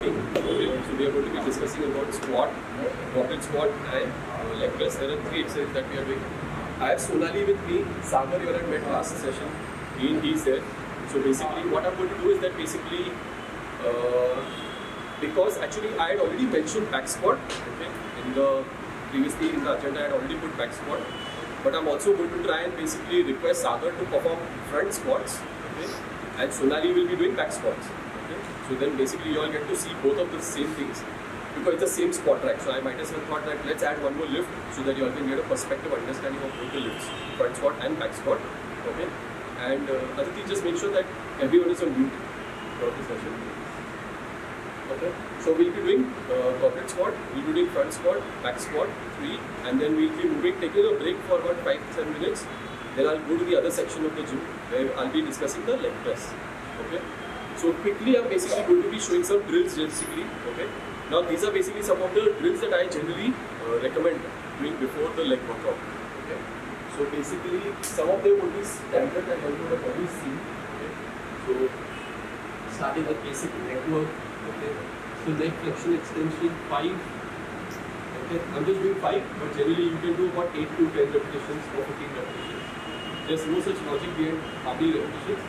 Okay, so we are going to be discussing about squat, goblet squat and leg press. There are 3 exercises that we are doing. I have Sonali with me. Sagar, you had met last session. He's there. So basically what I'm going to do is that basically, because actually I had already mentioned back squat, okay, previously in the agenda I had already put back squat. But I'm also going to try and basically request Sagar to perform front squats, okay, and Sonali will be doing back squats. So then basically you all get to see both of the same things because it's the same squat rack. So I might as well thought that let's add one more lift so that you all can get a perspective understanding of both the lifts, front squat and back squat. Okay. And Aditi, just make sure that everyone is on mute throughout the session. Okay. So we'll be doing goblet squat, we'll be doing front squat, back squat, 3, and then we'll be moving, taking a break for about 5-7 minutes. Then I'll go to the other section of the gym where I'll be discussing the leg press. Okay. So quickly, I'm basically going to be showing some drills basically, okay. Now these are basically some of the drills that I generally recommend doing before the leg workout, okay. So basically, some of them would be standard and you would have always seen, okay. So starting with basic leg work, okay. So leg flexion extension 5, okay. I'm just doing 5, but generally you can do about 8 to 10 repetitions or 15 repetitions. There's no such logic behind how many repetitions,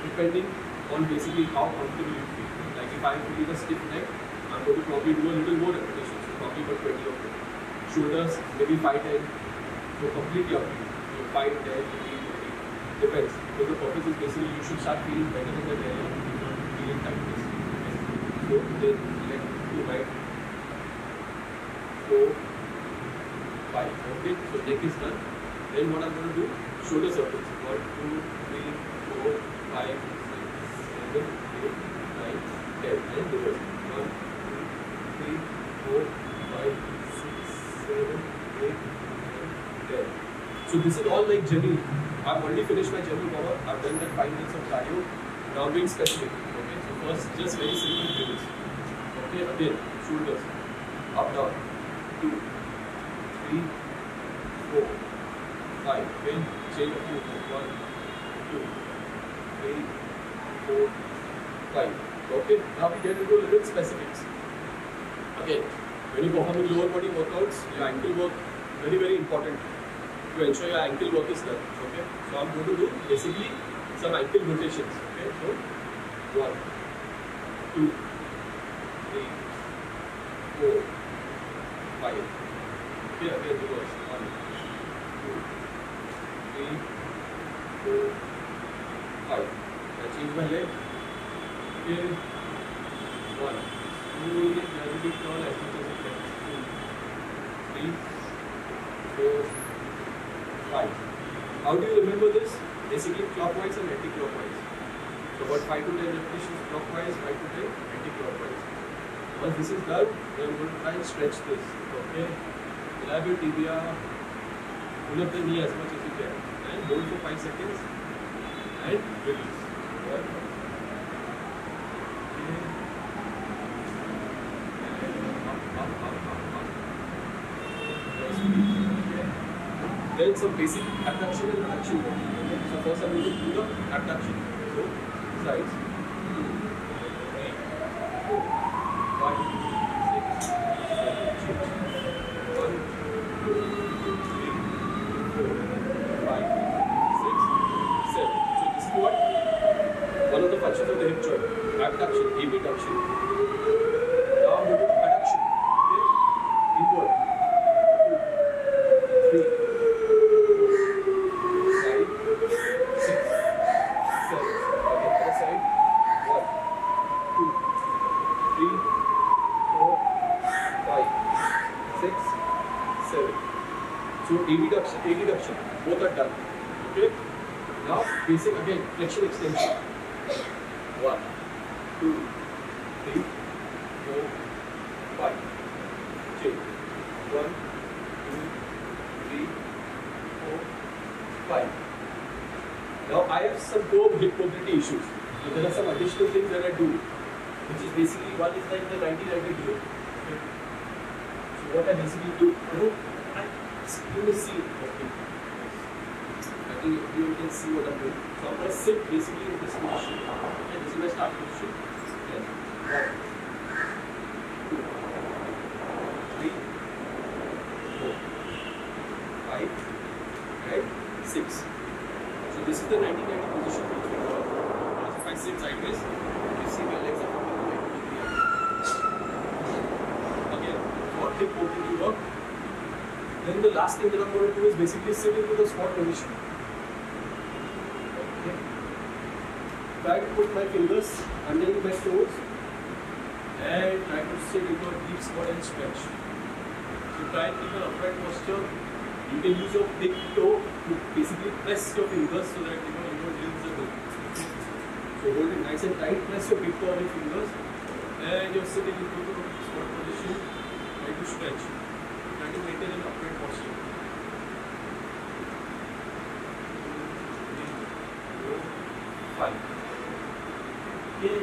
depending on basically how comfortable you feel. Like if I'm feeling a stiff neck, I'm going to probably do a little more repetitions, so probably about 20 of them. Shoulders, maybe 5-10, so completely up to you. So 5, 10, 15, 20, depends. Because the purpose is basically you should start feeling better in that area before feeling tightness. Okay. So then leg to right, 4, 5. Okay, so neck is done. Then what I'm going to do, shoulder circles. 1, 2, 3, 4, 5, 7, 8, 9, 10, and reverse. 1, 2, 3, 4, 5, 6, 7, 8, 9, 10. So this is all like general. I've already finished my general power. I've done that 5 minutes of cardio. Now I'm doing specific. Okay, so first just very simple drills. Okay, again, shoulders, up, down, 2, 3, 4, 5. Then change of movement. 1, 2, 3, 4, 5. Okay, now we get into a little specifics. Again, when you're performing lower body workouts, your ankle work very, very important to ensure your ankle work is done. Okay, so I'm going to do basically some ankle rotations. Okay, so 1, 2, 3, 4, 5. Okay, again reverse. 1, 2, 3, 4, 5. I change my leg. Okay, 1. Slowly, gradually turn as much as you can. 2, 3, 4, 5. How do you remember this? Basically clockwise and anti-clockwise. So about 5 to 10 repetitions clockwise, 5 to 10 anti-clockwise. Once this is done, then I'm going to try and stretch this. Okay, grab your tibia, pull up the knee as much as you can, and hold for 5 seconds, and release. 1. Then some basic abduction and reduction work. So first I'm going to do the abduction. So sides, 2, 3, 4, 5, 6, 7, 1, 2, 3, 4, 5, 6, 7. So this is what? One of the functions of the hip joint. Abduction, abduction. Now I'm going to do adduction. Okay? Inward. 2, 3, 80-duction, both are done. Okay. Now basic again, flexion extension. 1, 2, 3, 4, 5. Change. 1, 2, 3, 4, 5. Now I have some core hip mobility issues. So there are some additional things that I do, which is basically one is like the 90-90 drill. Okay. So what I basically do, you will see. Okay. I think you can see what I'm doing. So I'm going to sit basically in this position. Okay, this is my starting position. Okay. 1, 2, 3, 4, 5, 6, 7, 8, 9, 10. hip mobility work. Then the last thing that I'm going to do is basically sit into the squat position. Okay. Try to put my fingers underneath my toes and try to sit into a deep squat and stretch. So try and keep an upright posture. You can use your big toe to basically press your fingers so that you don't lose the toe. So hold it nice and tight, press your big toe on your fingers, and you're sitting into the squat position. Try to stretch. Try to maintain an upright posture. 5. Okay,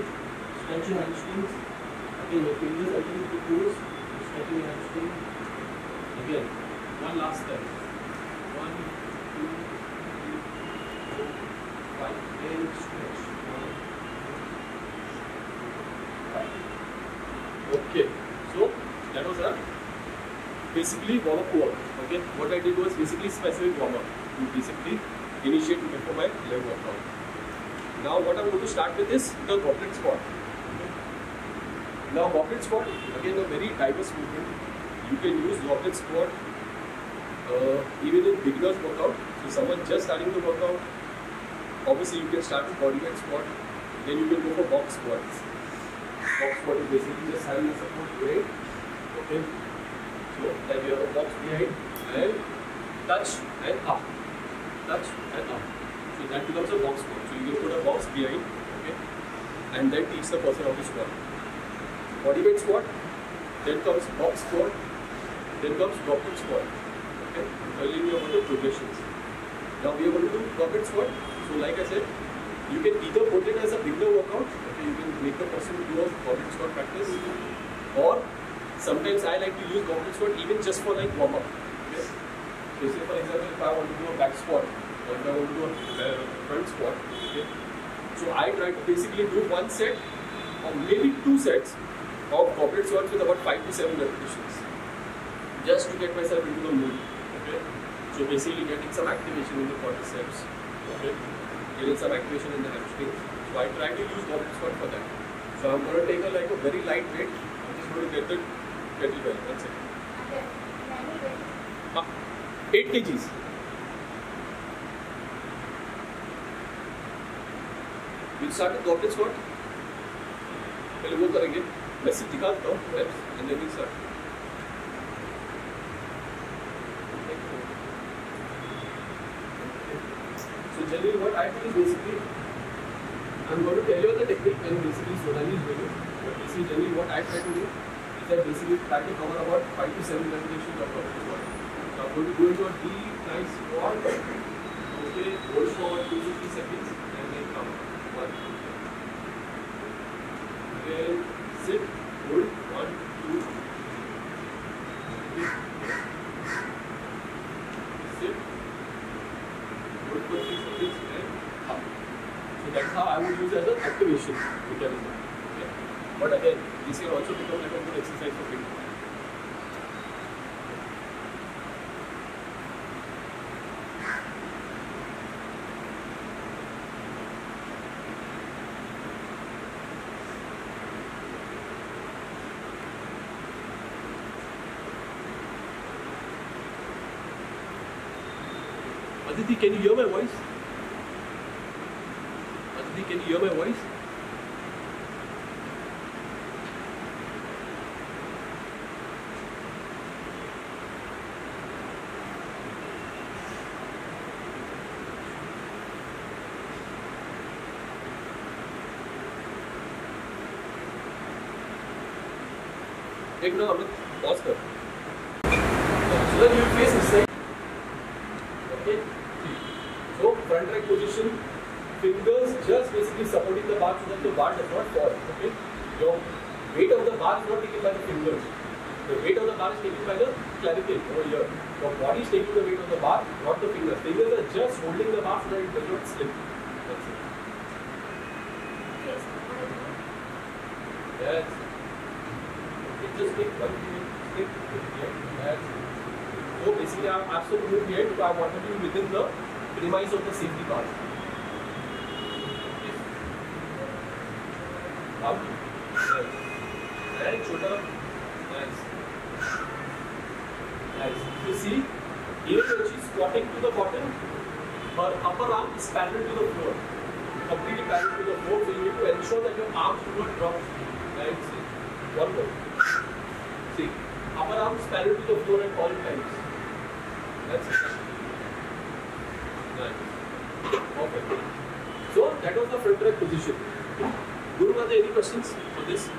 stretch your hamstrings. Again, your fingers underneath the toes. Stretching your hamstrings. Again, one last time. 1, 2, 3, 4, 5. And stretch. 1, 2, 5. Okay, so that was a basically warm up work. Okay, what I did was basically specific warm up to basically initiate before my leg workout. Now, what I'm going to start with is the goblet squat. Okay. Now, goblet squat, again, a very diverse movement. You can use goblet squat even in beginner's workout. So, someone just starting the workout, obviously you can start with bodyweight squat. Then you can go for box squats. Box squat is basically just having a support weight. Okay. So, like you have a box behind and touch and up. Touch and up. So that becomes a box squat. So you can put a box behind, okay, and then teach the person how to squat. Bodyweight squat, then comes box squat, then comes goblet squat. Okay, telling you about the progressions. Now we are going to do goblet squat. So like I said, you can either put it as a beginner workout. Okay, you can make the person do a goblet squat practice, or sometimes I like to use goblet squat even just for like warm up. Okay, so say for example, if I want to do a back squat. Or if I want to do a front squat, okay. So I try to basically do one set or maybe 2 sets of goblet squats with about 5 to 7 repetitions, just to get myself into the mood. Okay. So basically getting some activation in the quadriceps, okay, getting some activation in the hamstrings. So I try to use goblet squat for that. So I'm going to take a very light weight. I'm just going to get the kettlebell. That's it. 8 kgs. We'll start with goblet squat. पहले वो करेंगे. मैं सिर्फ दिखा देता हूँ reps and then we start. So generally what I do is basically I'm going to tell you the technique and basically Sonali is doing it. But basically generally what I try to do is I basically try to cover about 5 to 7 repetitions of goblet squat. So I'm going to go into a deep nice squat. Okay, hold for 2 to 3 seconds and then come. 1. Then sit, hold, 1, 2, sit, hold for 3 seconds and up. So that's how I would use as an activation mechanism. Okay. But again, this can also become like a good exercise for people. Aditi, can you hear my voice? Aditi, can you hear my voice? Take now, Amit, pause कर. So then you face this side. Okay. So front rack position, fingers just basically supporting the bar so that the bar does not fall. Okay. Your weight of the bar is not taken by the fingers. The weight of the bar is taken by the clavicle over here. Your body is taking the weight of the bar, not the fingers. Fingers are just holding the bar so that it does not slip. That's it. Yes. Okay, just take 1 minute. Stick here. That's it. So basically, I have to move here because I want to be within the premise of the safety part. Up. Yes. And shoulder. Nice. squatting to the bottom, her upper arm is parallel to the floor, completely parallel to the floor. So you need to ensure that your arms do not drop. Right? See, one more. See, upper arm is parallel to the floor at all times. That's it. Nice. Okay. So that was the front rack position. Guru, are there any questions for this?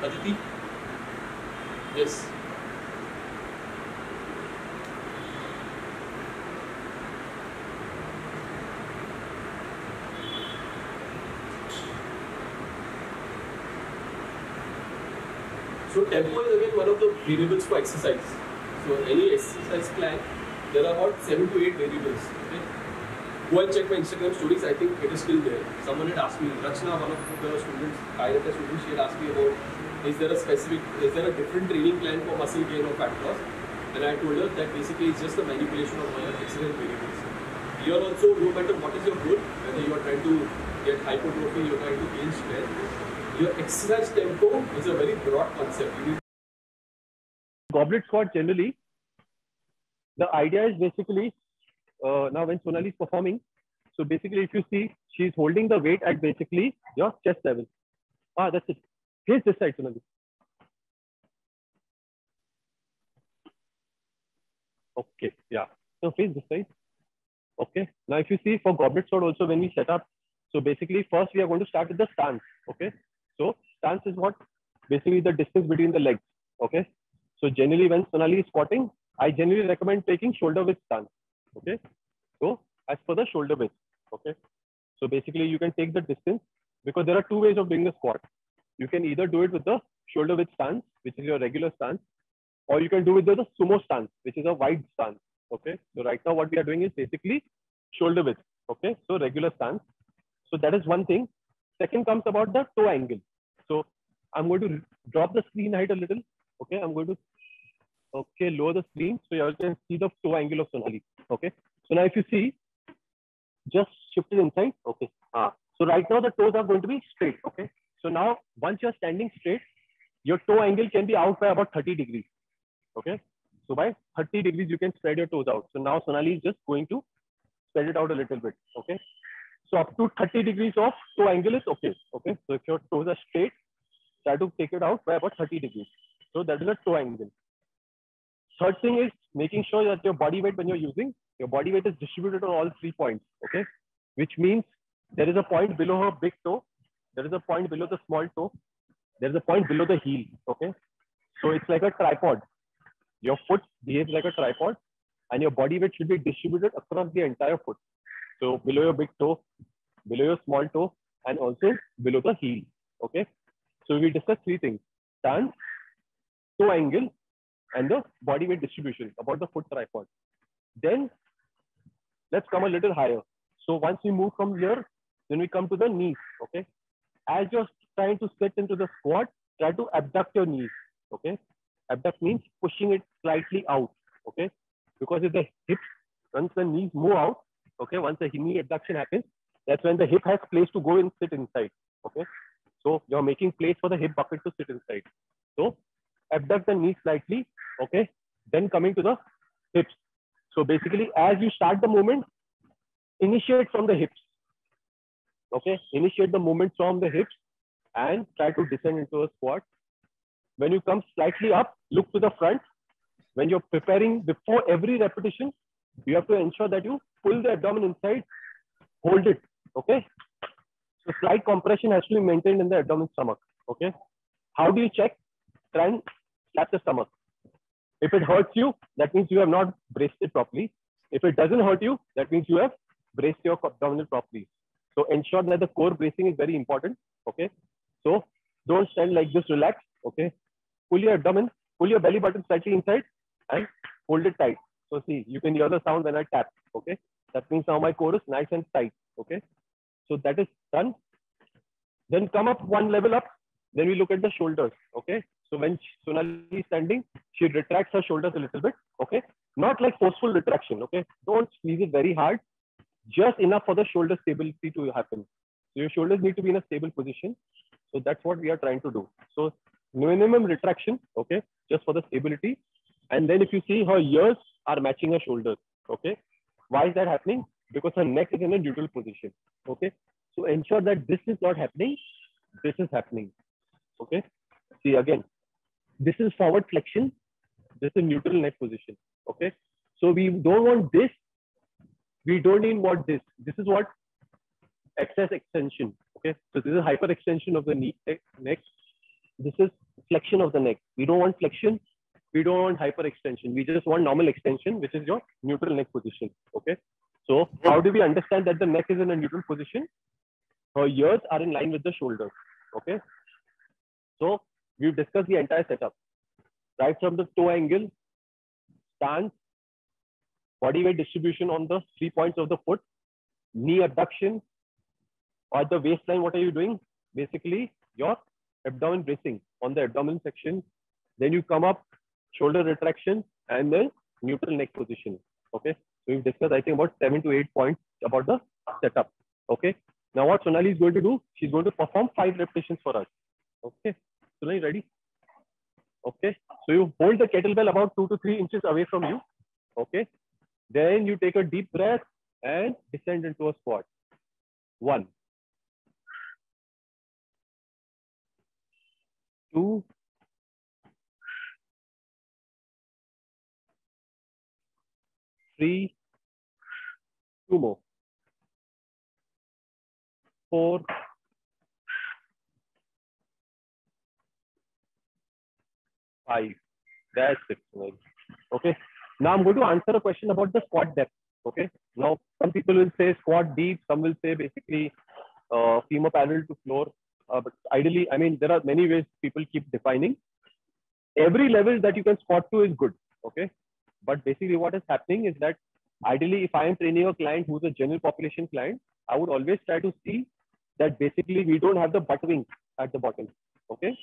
Aditi? Yes. So tempo is again one of the variables for exercise. So any exercise plan, there are about 7 to 8 variables. Okay? Go and check my Instagram stories. I think it is still there. Someone had asked me, Rachna, one of the students, chiropractor students, she had asked me about, is there a different training plan for muscle gain or fat loss? And I told her that basically it's just a manipulation of my exercise variables. Here also, no matter what is your goal, whether you are trying to get hypertrophy, you are trying to gain strength, your exercise tempo is a very broad concept. Goblet squat generally, the idea is basically, now when Sonali is performing, so basically if you see, she's holding the weight at basically your chest level. That's it. Face this side, Sonali. Okay, yeah. So face this side. Okay. Now if you see for goblet squat also when we set up, so basically first we are going to start with the stance. Okay. So stance is what? Basically the distance between the legs. Okay. So generally when Sonali is squatting, I generally recommend taking shoulder width stance. Okay. So as per the shoulder width. Okay. So basically you can take the distance because there are two ways of doing the squat. You can either do it with the shoulder width stance, which is your regular stance, or you can do it with the sumo stance, which is a wide stance. Okay. So right now what we are doing is basically shoulder width. Okay. So regular stance. So that is one thing. Second comes about the toe angle. So I'm going to drop the screen height a little. Okay. I'm going to lower the screen so you can see the toe angle of Sonali. Okay. So now if you see, just shift it inside. Okay. So right now the toes are going to be straight. Okay. So now once you're standing straight, your toe angle can be out by about 30 degrees. Okay. So by 30 degrees, you can spread your toes out. So now Sonali is just going to spread it out a little bit. Okay. So up to 30 degrees of toe angle is okay. Okay. So if your toes are straight, try to take it out by about 30 degrees. So that is a toe angle. Third thing is making sure that your body weight when you're using, your body weight is distributed on all 3 points. Okay. Which means there is a point below her big toe. There is a point below the small toe. There is a point below the heel. Okay. So it's like a tripod. Your foot behaves like a tripod and your body weight should be distributed across the entire foot. So below your big toe, below your small toe, and also below the heel. Okay. So we discussed 3 things: stance, toe angle, and the body weight distribution about the foot tripod. Then let's come a little higher. So once we move from here, then we come to the knees. Okay. As you're trying to sit into the squat, try to abduct your knees. Okay. Abduct means pushing it slightly out. Okay. Because if the hips, once the knees move out, okay, once the knee abduction happens, that's when the hip has place to go and sit inside. Okay. So you're making place for the hip bucket to sit inside. So abduct the knee slightly. Okay. Then coming to the hips. So basically, as you start the movement, initiate from the hips. Okay. Initiate the movement from the hips and try to descend into a squat. When you come slightly up, look to the front. When you're preparing before every repetition, you have to ensure that you pull the abdomen inside, hold it. Okay. So slight compression has to be maintained in the abdomen stomach. Okay. How do you check? Try and slap the stomach. If it hurts you, that means you have not braced it properly. If it doesn't hurt you, that means you have braced your abdominal properly. So ensure that the core bracing is very important. Okay. So don't stand like this, relax. Okay. Pull your abdomen, pull your belly button slightly inside and hold it tight. So see, you can hear the sound when I tap. Okay. That means now my core is nice and tight. Okay. So that is done. Then come up one level up. Then we look at the shoulders. Okay. So when Sonali is standing, she retracts her shoulders a little bit. Okay. Not like forceful retraction. Okay. Don't squeeze it very hard. Just enough for the shoulder stability to happen. So your shoulders need to be in a stable position. So that's what we are trying to do. So minimum retraction. Okay. Just for the stability. And then if you see, her ears are matching her shoulders. Okay. Why is that happening? Because her neck is in a neutral position. Okay. So ensure that this is not happening. This is happening. Okay. See again, this is forward flexion. This is neutral neck position. Okay. So we don't want this. We don't even want this. This is what? Excess extension. Okay. So this is hyper extension of the neck. This is flexion of the neck. We don't want flexion. We don't want hyper extension. We just want normal extension, which is your neutral neck position. Okay. So how do we understand that the neck is in a neutral position? Her ears are in line with the shoulders. Okay. So we've discussed the entire setup. Right from the toe angle, stance, body weight distribution on the 3 points of the foot, knee abduction, or the waistline. What are you doing? Basically, your abdomen bracing on the abdomen section. Then you come up, shoulder retraction, and then neutral neck position. Okay. So we've discussed, I think, about 7 to 8 points about the setup. Okay. Now what Sonali is going to do? She's going to perform 5 repetitions for us. Okay. Sonali, ready? Okay. So you hold the kettlebell about 2 to 3 inches away from you. Okay. Then you take a deep breath and descend into a squat. 1, 2, 3, 2 more, 4, 5. That's it. Okay. Now I'm going to answer a question about the squat depth. Okay. Now some people will say squat deep. Some will say basically femur parallel to floor. But ideally, I mean, there are many ways people keep defining. Every level that you can squat to is good. Okay. But basically what is happening is that ideally, if I am training a client who's a general population client, I would always try to see that basically we don't have the butt wink at the bottom. Okay.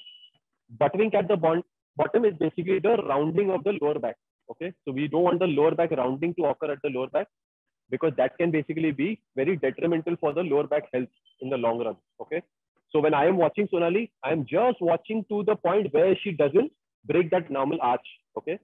Butt wink at the bottom is basically the rounding of the lower back. Okay. So we don't want the lower back rounding to occur at the lower back, because that can basically be very detrimental for the lower back health in the long run. Okay. So when I am watching Sonali, I am just watching to the point where she doesn't break that normal arch. Okay.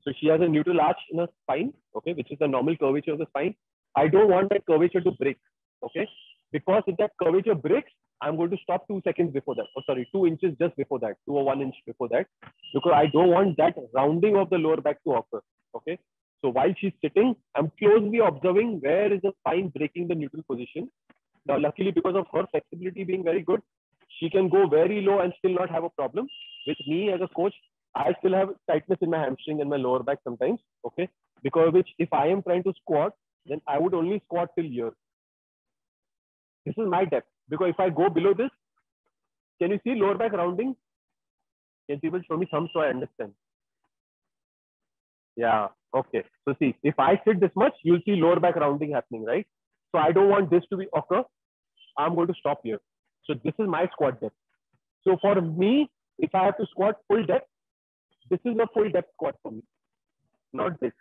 So she has a neutral arch in her spine, okay, which is the normal curvature of the spine. I don't want that curvature to break, okay, because if that curvature breaks, I'm going to stop 2 seconds before that. Oh, sorry, 2 inches just before that, 2 or 1 inch before that, because I don't want that rounding of the lower back to occur, okay. So while she's sitting, I'm closely observing where is the spine breaking the neutral position. Now, luckily, because of her flexibility being very good, she can go very low and still not have a problem. With me as a coach, I still have tightness in my hamstring and my lower back sometimes, okay? Because of which, if I am trying to squat, then I would only squat till here. This is my depth. Because if I go below this, can you see lower back rounding? Can people show me some so I understand? Yeah, okay. So see, if I sit this much, you'll see lower back rounding happening, right? So I don't want this to be occur. I'm going to stop here. So this is my squat depth. So for me, if I have to squat full depth, this is a full depth squat for me, not this,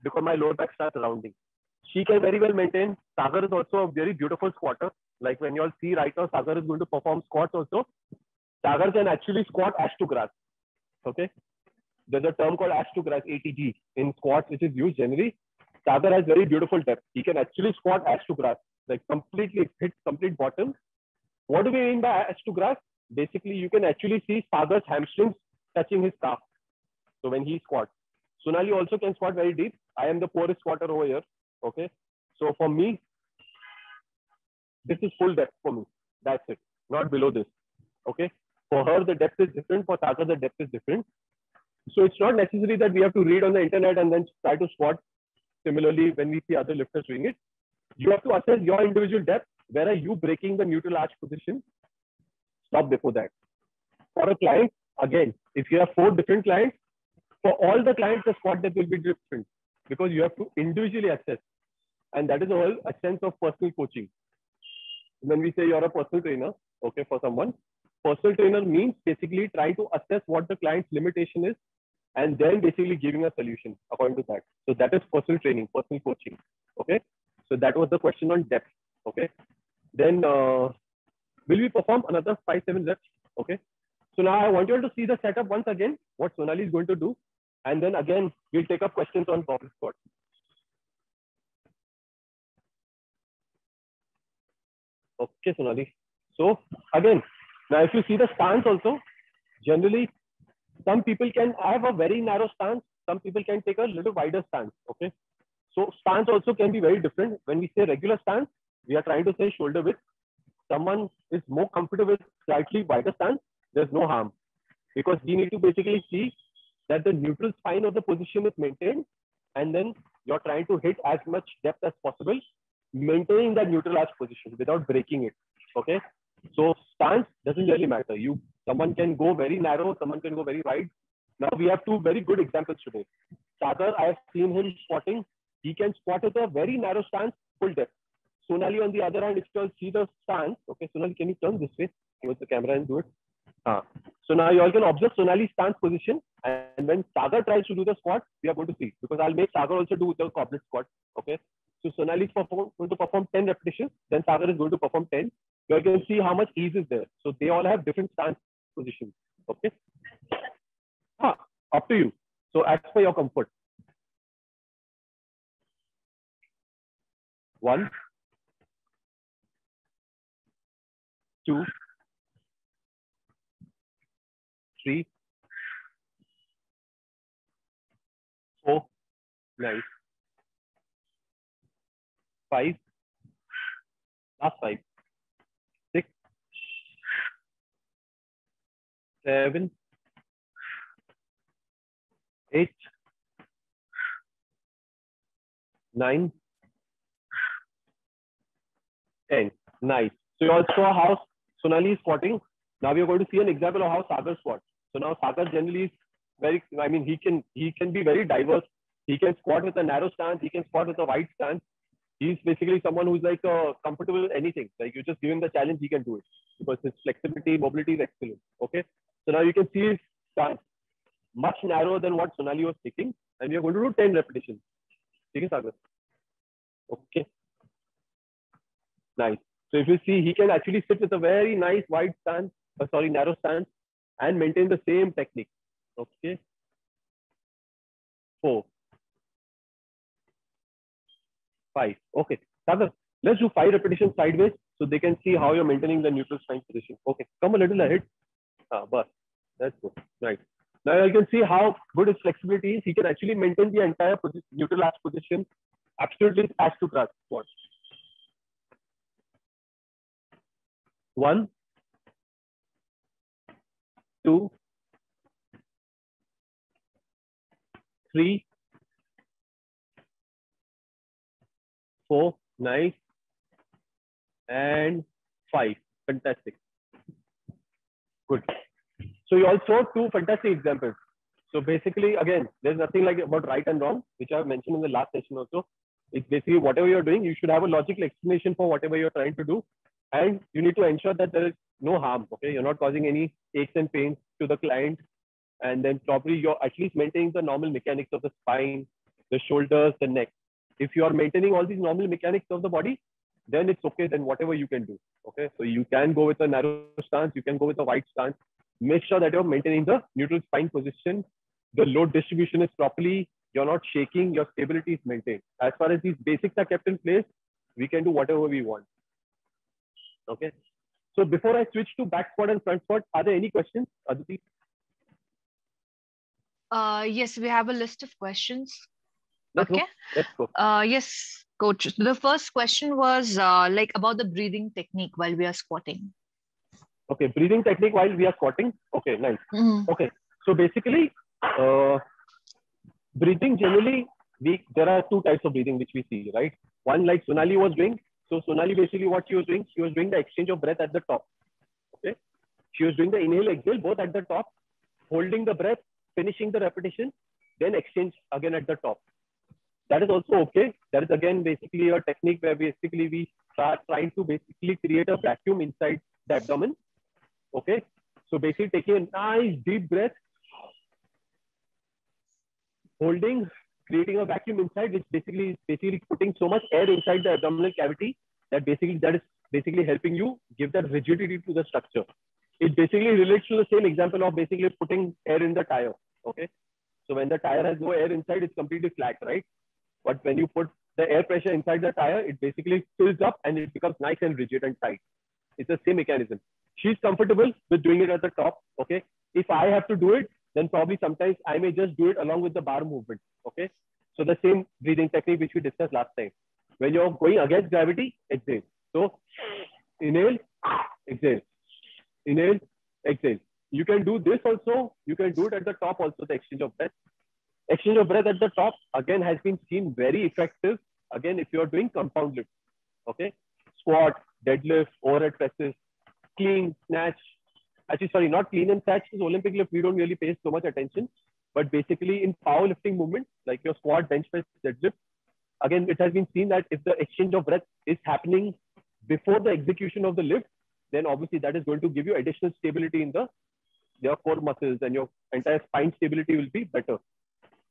because my lower back starts rounding. She can very well maintain. Sagar is also a very beautiful squatter. Like when you all see right now, Sagar is going to perform squats also. Sagar can actually squat ash to grass. Okay. There's a term called ash to grass, ATG, in squats, which is used generally. Sagar has very beautiful depth. He can actually squat ash to grass, like completely hit complete bottom. What do we mean by ash to grass? Basically, you can actually see Sagar's hamstrings touching his calf. So when he squats, Sonali also can squat very deep. I am the poorest squatter over here. Okay. So for me, this is full depth for me. That's it. Not below this. Okay. For her, the depth is different. For Sagar, the depth is different. So it's not necessary that we have to read on the internet and then try to squat similarly when we see other lifters doing it. You have to assess your individual depth. Where are you breaking the neutral arch position? Stop before that. For a client, again, if you have 4 different clients, for all the clients, the squat depth will be different because you have to individually assess. And that is the whole essence of personal coaching. When we say you're a personal trainer, okay, for someone, personal trainer means basically trying to assess what the client's limitation is and then basically giving a solution according to that. So that is personal training, personal coaching. Okay. So that was the question on depth. Okay. Then will we perform another 5-7 reps? Okay. So now I want you all to see the setup once again, what Sonali is going to do. And then again, we'll take up questions on goblet squat. Okay, Sonali. So again, now if you see the stance also, generally, some people can have a very narrow stance. Some people can take a little wider stance. Okay. So stance also can be very different. When we say regular stance, we are trying to say shoulder width. Someone is more comfortable with slightly wider stance, there's no harm. Because we need to basically see that the neutral spine of the position is maintained, and then you're trying to hit as much depth as possible, maintaining that neutral arch position without breaking it. Okay. So stance doesn't really matter. Someone can go very narrow, someone can go very wide. Now we have two very good examples today. Sagar, I have seen him squatting. He can squat with a very narrow stance, full depth. Sonali, on the other hand, if you see the stance, okay, Sonali, can you turn this way towards the camera and do it? So now you all can observe Sonali's stance position. And when Sagar tries to do the squat, we are going to see, because I'll make Sagar also do the goblet squat. Okay. So Sonali is going to perform 10 repetitions. Then Sagar is going to perform 10. You all can see how much ease is there. So they all have different stance positions. Okay. Up to you. So as per your comfort. 1, 2, 3, 4, nice. 5, last 5, 6, 7, 8, 9, 10. Nice. So you all saw how Sonali is squatting. Now we are going to see an example of how Sagar squats. So now Sagar generally is very, I mean, he can be very diverse. He can squat with a narrow stance. He can squat with a wide stance. He's basically someone who's like comfortable with anything. Like you just give him the challenge, he can do it because his flexibility, mobility is excellent. Okay. So now you can see his stance much narrower than what Sonali was taking. And we are going to do 10 repetitions. Okay, Sagar. Okay. Nice. So if you see, he can actually sit with a very nice wide stance, narrow stance, and maintain the same technique. Okay. 4, 5. Okay. Sagar, let's do 5 repetitions sideways so they can see how you're maintaining the neutral spine position. Okay. Come a little ahead. But that's good. Right. Now you can see how good his flexibility is. He can actually maintain the entire neutral arch position absolutely as to grasp squat. 1, 2, 3, 4, nice, and 5. Fantastic. Good. So you all saw 2 fantastic examples. So basically, again, there's nothing like about right and wrong, which I've mentioned in the last session also. It's basically whatever you're doing, you should have a logical explanation for whatever you're trying to do. And you need to ensure that there is no harm. Okay, you're not causing any aches and pains to the client. And then probably you're at least maintaining the normal mechanics of the spine, the shoulders, the neck. If you are maintaining all these normal mechanics of the body, then it's okay. Then whatever you can do. Okay, so you can go with a narrow stance, you can go with a wide stance. Make sure that you're maintaining the neutral spine position. The load distribution is properly. You're not shaking. Your stability is maintained. As far as these basics are kept in place, we can do whatever we want. Okay. So before I switch to back squat and front squat, are there any questions, Aditi? Yes, we have a list of questions. Let's okay. Go. Let's go. Yes, coach. The first question was like about the breathing technique while we are squatting. Okay, breathing technique while we are squatting. Okay, nice. Okay, so basically, breathing generally, there are 2 types of breathing which we see, right? One like Sonali was doing. So Sonali basically what she was doing the exchange of breath at the top. Okay, she was doing the inhale, exhale both at the top, holding the breath, finishing the repetition, then exchange again at the top. That is also okay. That is again basically a technique where basically we start trying to basically create a vacuum inside the abdomen. Okay, so basically taking a nice deep breath, holding, creating a vacuum inside, which basically is putting so much air inside the abdominal cavity that is basically helping you give that rigidity to the structure. It basically relates to the same example of basically putting air in the tire. Okay, So when the tire has no air inside, it's completely flat, right? But when you put the air pressure inside the tire, it basically fills up and it becomes nice and rigid and tight. It's the same mechanism. She's comfortable with doing it at the top. Okay. If I have to do it, then probably sometimes I may just do it along with the bar movement. Okay. So the same breathing technique which we discussed last time. When you're going against gravity, exhale. So inhale, exhale, inhale, exhale. You can do this also. You can do it at the top also, the exchange of breath. Exchange of breath at the top, again, has been seen very effective. Again, if you're doing compound lifts, okay? Squat, deadlift, overhead presses, clean, snatch. Actually, sorry, not clean and snatch is Olympic lift. We don't really pay so much attention. But basically in powerlifting movements, like your squat, bench press, deadlift, again, it has been seen that if the exchange of breath is happening before the execution of the lift, then obviously that is going to give you additional stability in your core muscles, and your entire spine stability will be better.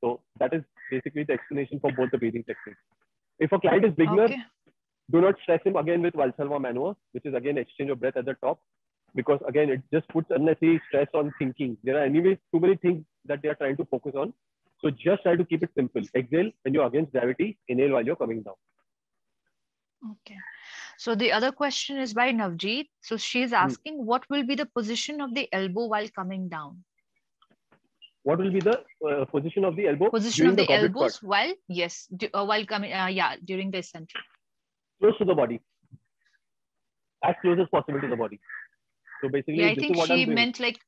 So that is basically the explanation for both the breathing techniques. If a client is beginner, do not stress him again with Valsalva maneuver, which is again exchange of breath at the top, because again, it just puts unnecessary stress on thinking. There are anyways too many things that they are trying to focus on. So just try to keep it simple. Exhale when you're against gravity, inhale while you're coming down. Okay. So the other question is by Navjeet. So she's asking, what will be the position of the elbow while coming down? What will be the position of the elbow? Position of the elbows while, while coming, during the eccentric. Close to the body. As close as possible to the body. So basically, I think she meant like,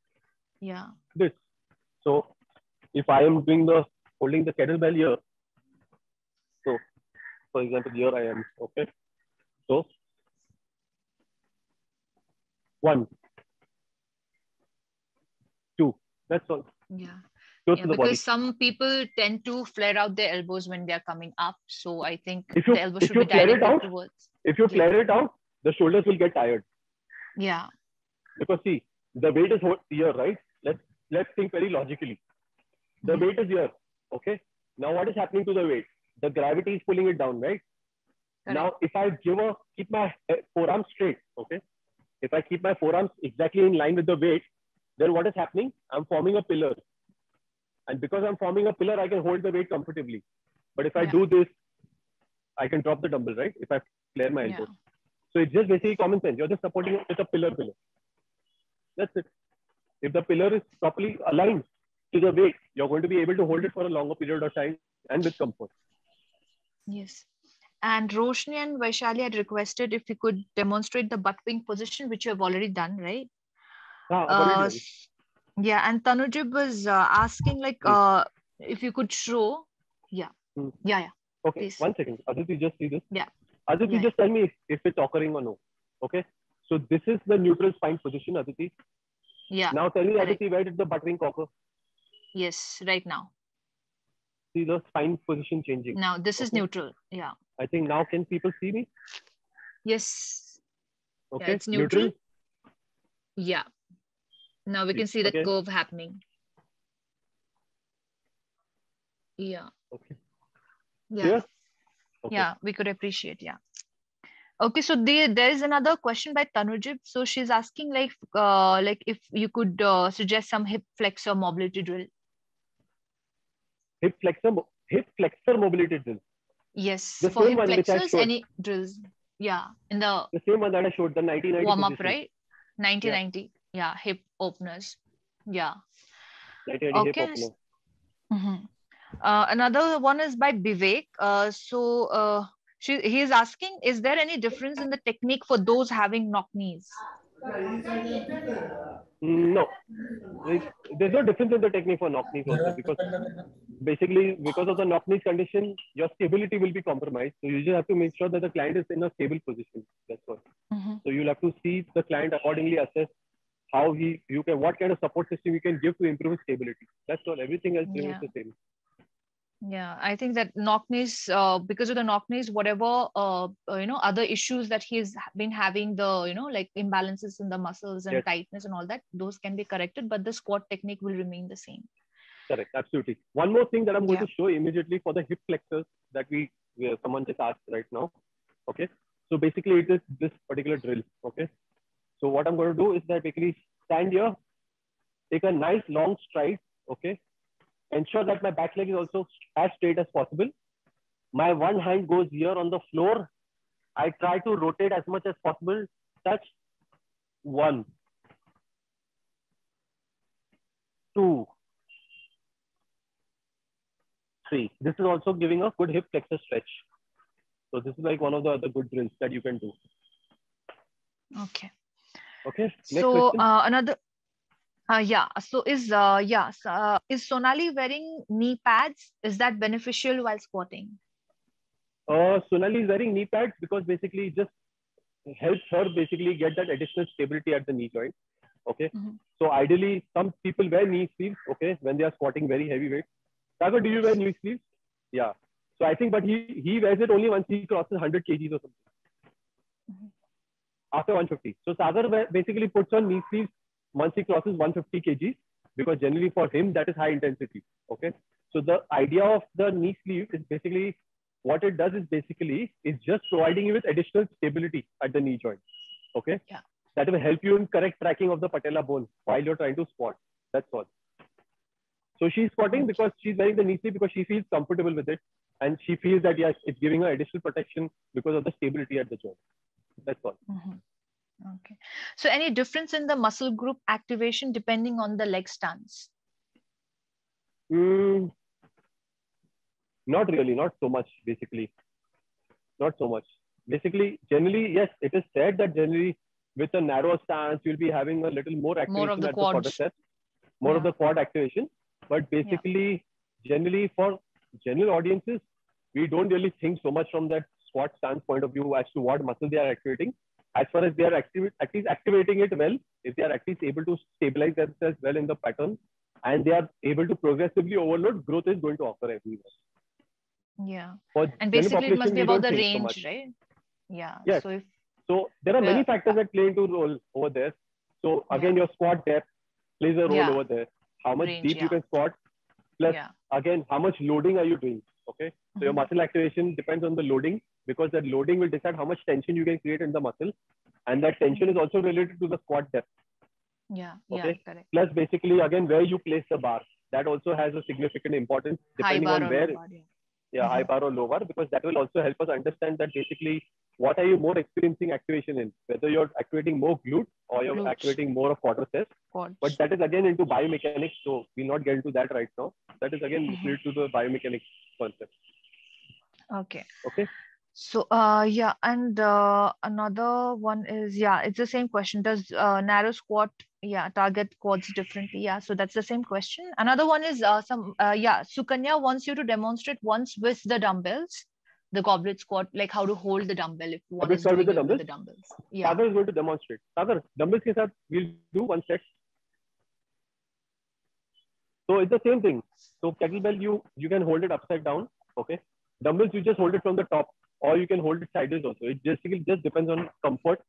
this. So if I am doing holding the kettlebell here, so for example, here I am, okay? So 1, 2, that's all. Because some people tend to flare out their elbows when they're coming up. So I think the elbow should be directed towards. If you flare it out, the shoulders will get tired. Yeah. Because see, the weight is here, right? Let's think very logically. The weight is here, okay? Now what is happening to the weight? The gravity is pulling it down, right? Correct. Now if I keep my forearms straight, okay? If I keep my forearms exactly in line with the weight, then what is happening? I'm forming a pillar. And because I'm forming a pillar, I can hold the weight comfortably. But if I do this, I can drop the dumbbell, right? If I flare my elbow. So it's just basically common sense. You're just supporting it with a pillar. That's it. If the pillar is properly aligned to the weight, you're going to be able to hold it for a longer period of time and with comfort. Yes. And Roshni and Vaishali had requested if we could demonstrate the butt wing position, which you have already done, right? Yeah, and Tanujib was asking like if you could show. Yeah. Okay, please. 1 second. Aditi, just see this. Yeah. Aditi, just tell me if it's occurring or no. Okay. So this is the neutral spine position, Aditi. Yeah. Now tell me, Aditi, where did the butt wing occur? Yes, right now. See the spine position changing. Now this is neutral. Yeah. I think now can people see me? Yes. Okay. Yeah, it's neutral. Yeah. Now we can see the curve happening. Yeah. Okay. Yeah. Yeah. Okay. Yeah, we could appreciate. Yeah. Okay, so there is another question by Tanujib. So she's asking like if you could suggest some hip flexor mobility drill. Hip flexor mobility drill. Yes, the for hip flexors, any drills. Yeah, in the same one that I showed, the 1990 warm up, right? 1990. Yeah, hip openers. Yeah. 1990 hip opener. Another one is by Vivek. He is asking, is there any difference in the technique for those having knock knees? No. There's no difference in the technique for knock knees also, because basically because of the knock knees condition, your stability will be compromised. So you just have to make sure that the client is in a stable position. That's all. So you'll have to see the client accordingly, assess how what kind of support system you can give to improve his stability. That's all. Everything else remains the same. Yeah, I think that knock knees, because of the knock knees, whatever other issues that he's been having, like imbalances in the muscles and tightness and all that, those can be corrected, but the squat technique will remain the same. Correct, absolutely. One more thing that I'm going to show immediately for the hip flexors that someone just asked right now. Okay, so basically it is this particular drill. Okay, so what I'm going to do is that basically stand here, take a nice long stride. Okay. ensure that my back leg is also as straight as possible. My one hand goes here on the floor. I try to rotate as much as possible. Touch 1, 2, 3. This is also giving a good hip flexor stretch. So this is like one of the other good drills that you can do. Okay. Okay. Next So question. another. Yeah. So is Sonali wearing knee pads? Is that beneficial while squatting? Sonali is wearing knee pads because basically it just helps her basically get that additional stability at the knee joint. Okay. So ideally, some people wear knee sleeves. Okay, when they are squatting very heavy weight. Sagar, do you wear knee sleeves? Yeah. So I think, but he wears it only once he crosses 100 kgs or something. After 150. So Sagar basically puts on knee sleeves once he crosses 150 kgs because generally for him that is high intensity. Okay. So the idea of the knee sleeve is basically what it does is basically is just providing you with additional stability at the knee joint. Okay. Yeah. That will help you in correct tracking of the patella bone while you're trying to squat. That's all. So she's squatting because she's wearing the knee sleeve because she feels comfortable with it. And she feels that, yes, it's giving her additional protection because of the stability at the joint. That's all. Okay. So any difference in the muscle group activation depending on the leg stance? Not really, not so much, basically. Not so much. Basically, generally, yes, it is said that generally with a narrow stance, you'll be having a little more activation of the at quads. the quadriceps, more of the quad activation. But basically, generally for general audiences, we don't really think so much from that squat stance point of view as to what muscle they are activating. As far as they are at least activating it well, if they are at least able to stabilize themselves well in the pattern and they are able to progressively overload, growth is going to occur everywhere. Yeah. For and basically it must be about the range, so right? Yeah. Yes. So there are many factors that play into role over there. So again, your squat depth plays a role over there. How much deep you can squat, plus again, how much loading are you doing? Okay. So your muscle activation depends on the loading because that loading will decide how much tension you can create in the muscle. And that tension is also related to the squat depth. Yeah. Okay. Yeah, correct. Plus basically again, where you place the bar, that also has a significant importance depending on where. High bar or low bar, because that will also help us understand that basically what are you more experiencing activation in, whether you're activating more glute or you're activating more of quadriceps. But that is again into biomechanics, so we'll not get into that right now. That is again related to the biomechanics concept. Okay. Okay. So and another one is it's the same question. Does narrow squat target quads differently? So that's the same question. Another one is Sukanya wants you to demonstrate once with the dumbbells, the goblet squat, like how to hold the dumbbell if one is doing it with the dumbbells. Sagar is going to demonstrate. Sagar, dumbbells ke saath we'll do one set. So it's the same thing. So kettlebell you can hold it upside down. Okay. Dumbbells you just hold it from the top, or you can hold it sideways also. It just depends on comfort.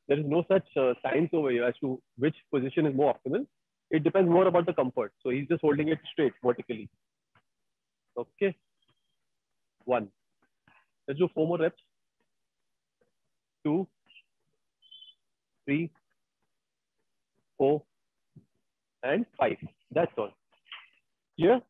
There is no such science over here as to which position is more optimal. It depends more about the comfort. So he's just holding it straight vertically. Okay. 1. Let's do 4 more reps. 2, 3, 4, and 5. That's all. Clear?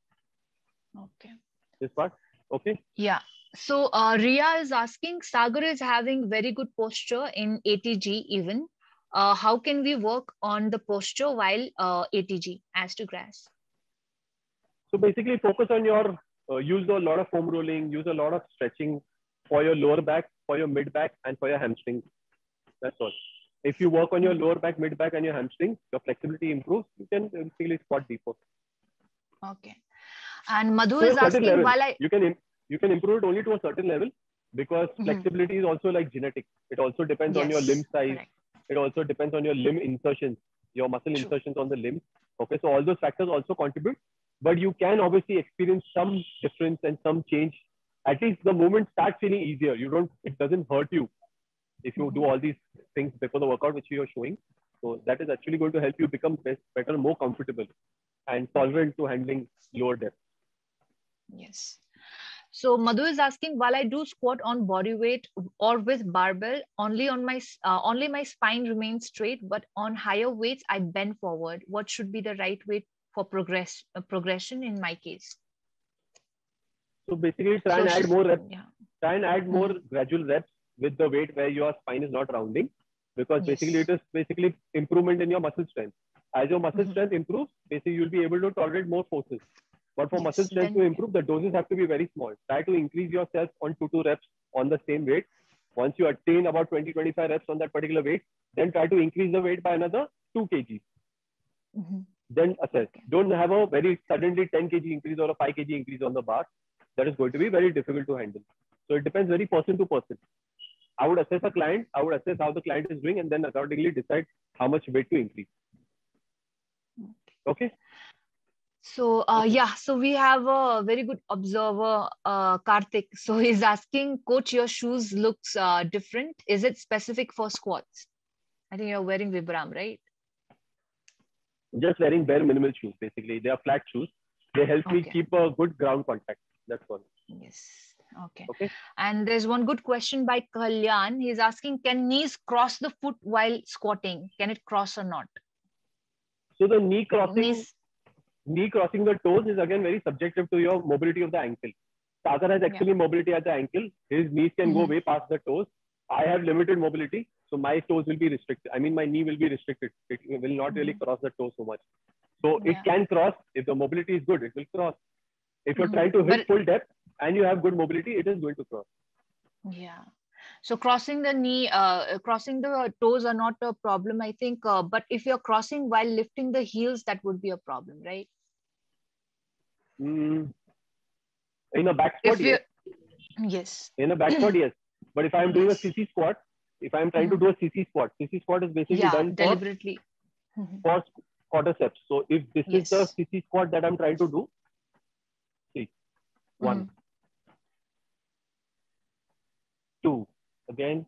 Okay. This part? Okay. Yeah. So Ria is asking, Sagar is having very good posture in ATG even. How can we work on the posture while ATG as to grass? So basically focus on your, use a lot of foam rolling, use a lot of stretching for your lower back, for your mid back, and for your hamstrings. That's all. If you work on your lower back, mid back, and your hamstrings, your flexibility improves. You can basically squat deeper. Okay. And Madhu is asking, while you can improve it only to a certain level, because flexibility is also like genetic. It also depends on your limb size. Correct. It also depends on your limb insertions, your muscle insertions on the limbs. Okay, so all those factors also contribute, but you can obviously experience some difference and some change. At least the movement starts feeling easier. It doesn't hurt you if you do all these things before the workout, which you are showing. So that is actually going to help you become better, more comfortable, and tolerant to handling lower depth. Yes. So Madhu is asking, while I do squat on body weight or with barbell, only my spine remains straight, but on higher weights I bend forward. What should be the right way for progression in my case? So basically try and add more reps. Yeah. Try and add more gradual reps with the weight where your spine is not rounding, because basically it is basically improvement in your muscle strength. As your muscle strength improves, basically you'll be able to tolerate more forces. But for muscle strength to improve, the doses have to be very small. Try to increase yourself on 2 reps on the same weight. Once you attain about 20-25 reps on that particular weight, then try to increase the weight by another 2 kg. Then assess. Don't have a very suddenly 10 kg increase or a 5 kg increase on the bar. That is going to be very difficult to handle. So it depends very person to person. I would assess a client. I would assess how the client is doing and then accordingly decide how much weight to increase. Okay. So yeah, so we have a very good observer, Karthik. So he's asking, Coach, your shoes looks different. Is it specific for squats? I think you're wearing Vibram, right? Just wearing bare minimal shoes, basically. They are flat shoes. They help me keep a good ground contact. That's all. Yes. Okay. And there's one good question by Kalyan. He's asking, can knees cross the foot while squatting? Can it cross or not? So the knee crossing the toes is again very subjective to your mobility of the ankle. Sagar has actually mobility at the ankle. His knees can go way past the toes. I have limited mobility, so my toes will be restricted. I mean, my knee will be restricted. It will not really cross the toe so much. So it can cross. If the mobility is good, it will cross. If you're trying to hit full depth and you have good mobility, it is going to cross. Yeah. So crossing the knee, crossing the toes are not a problem, I think. But if you're crossing while lifting the heels, that would be a problem, right? In a back squat, yes. Yes. In a back squat, yes. But if I'm doing a CC squat, if I'm trying to do a CC squat is basically done deliberately for quadriceps. So if this is the CC squat that I'm trying to do, see, 1, 2, again,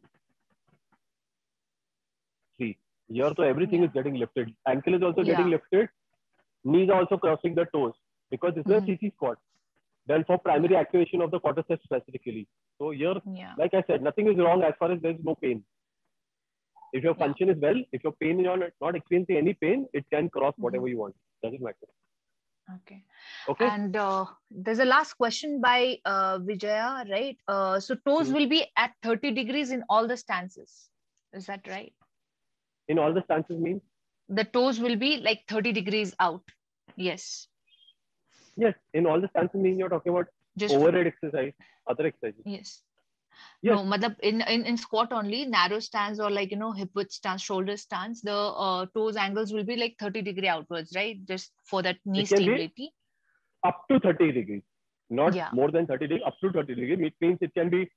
3. Here, so everything is getting lifted. Ankle is also getting lifted. Knees are also crossing the toes because this is a CC squat. Then for primary activation of the quadriceps specifically. So here, like I said, nothing is wrong as far as there's no pain. If your function is well, if your pain, you're not experiencing any pain, it can cross whatever you want. Doesn't matter. Okay. And there's a last question by Vijaya, right? So toes will be at 30 degrees in all the stances. Is that right? In all the stances means? The toes will be like 30 degrees out. Yes. Yes. In all the stances mean you're talking about just overhead exercise, other exercises. Yes. No, in squat only, narrow stance or like, hip width stance, shoulder stance, the toes angles will be like 30 degree outwards, right? Just for that knee stability. Up to 30 degrees, not more than 30 degrees, up to 30 degrees. It means it can be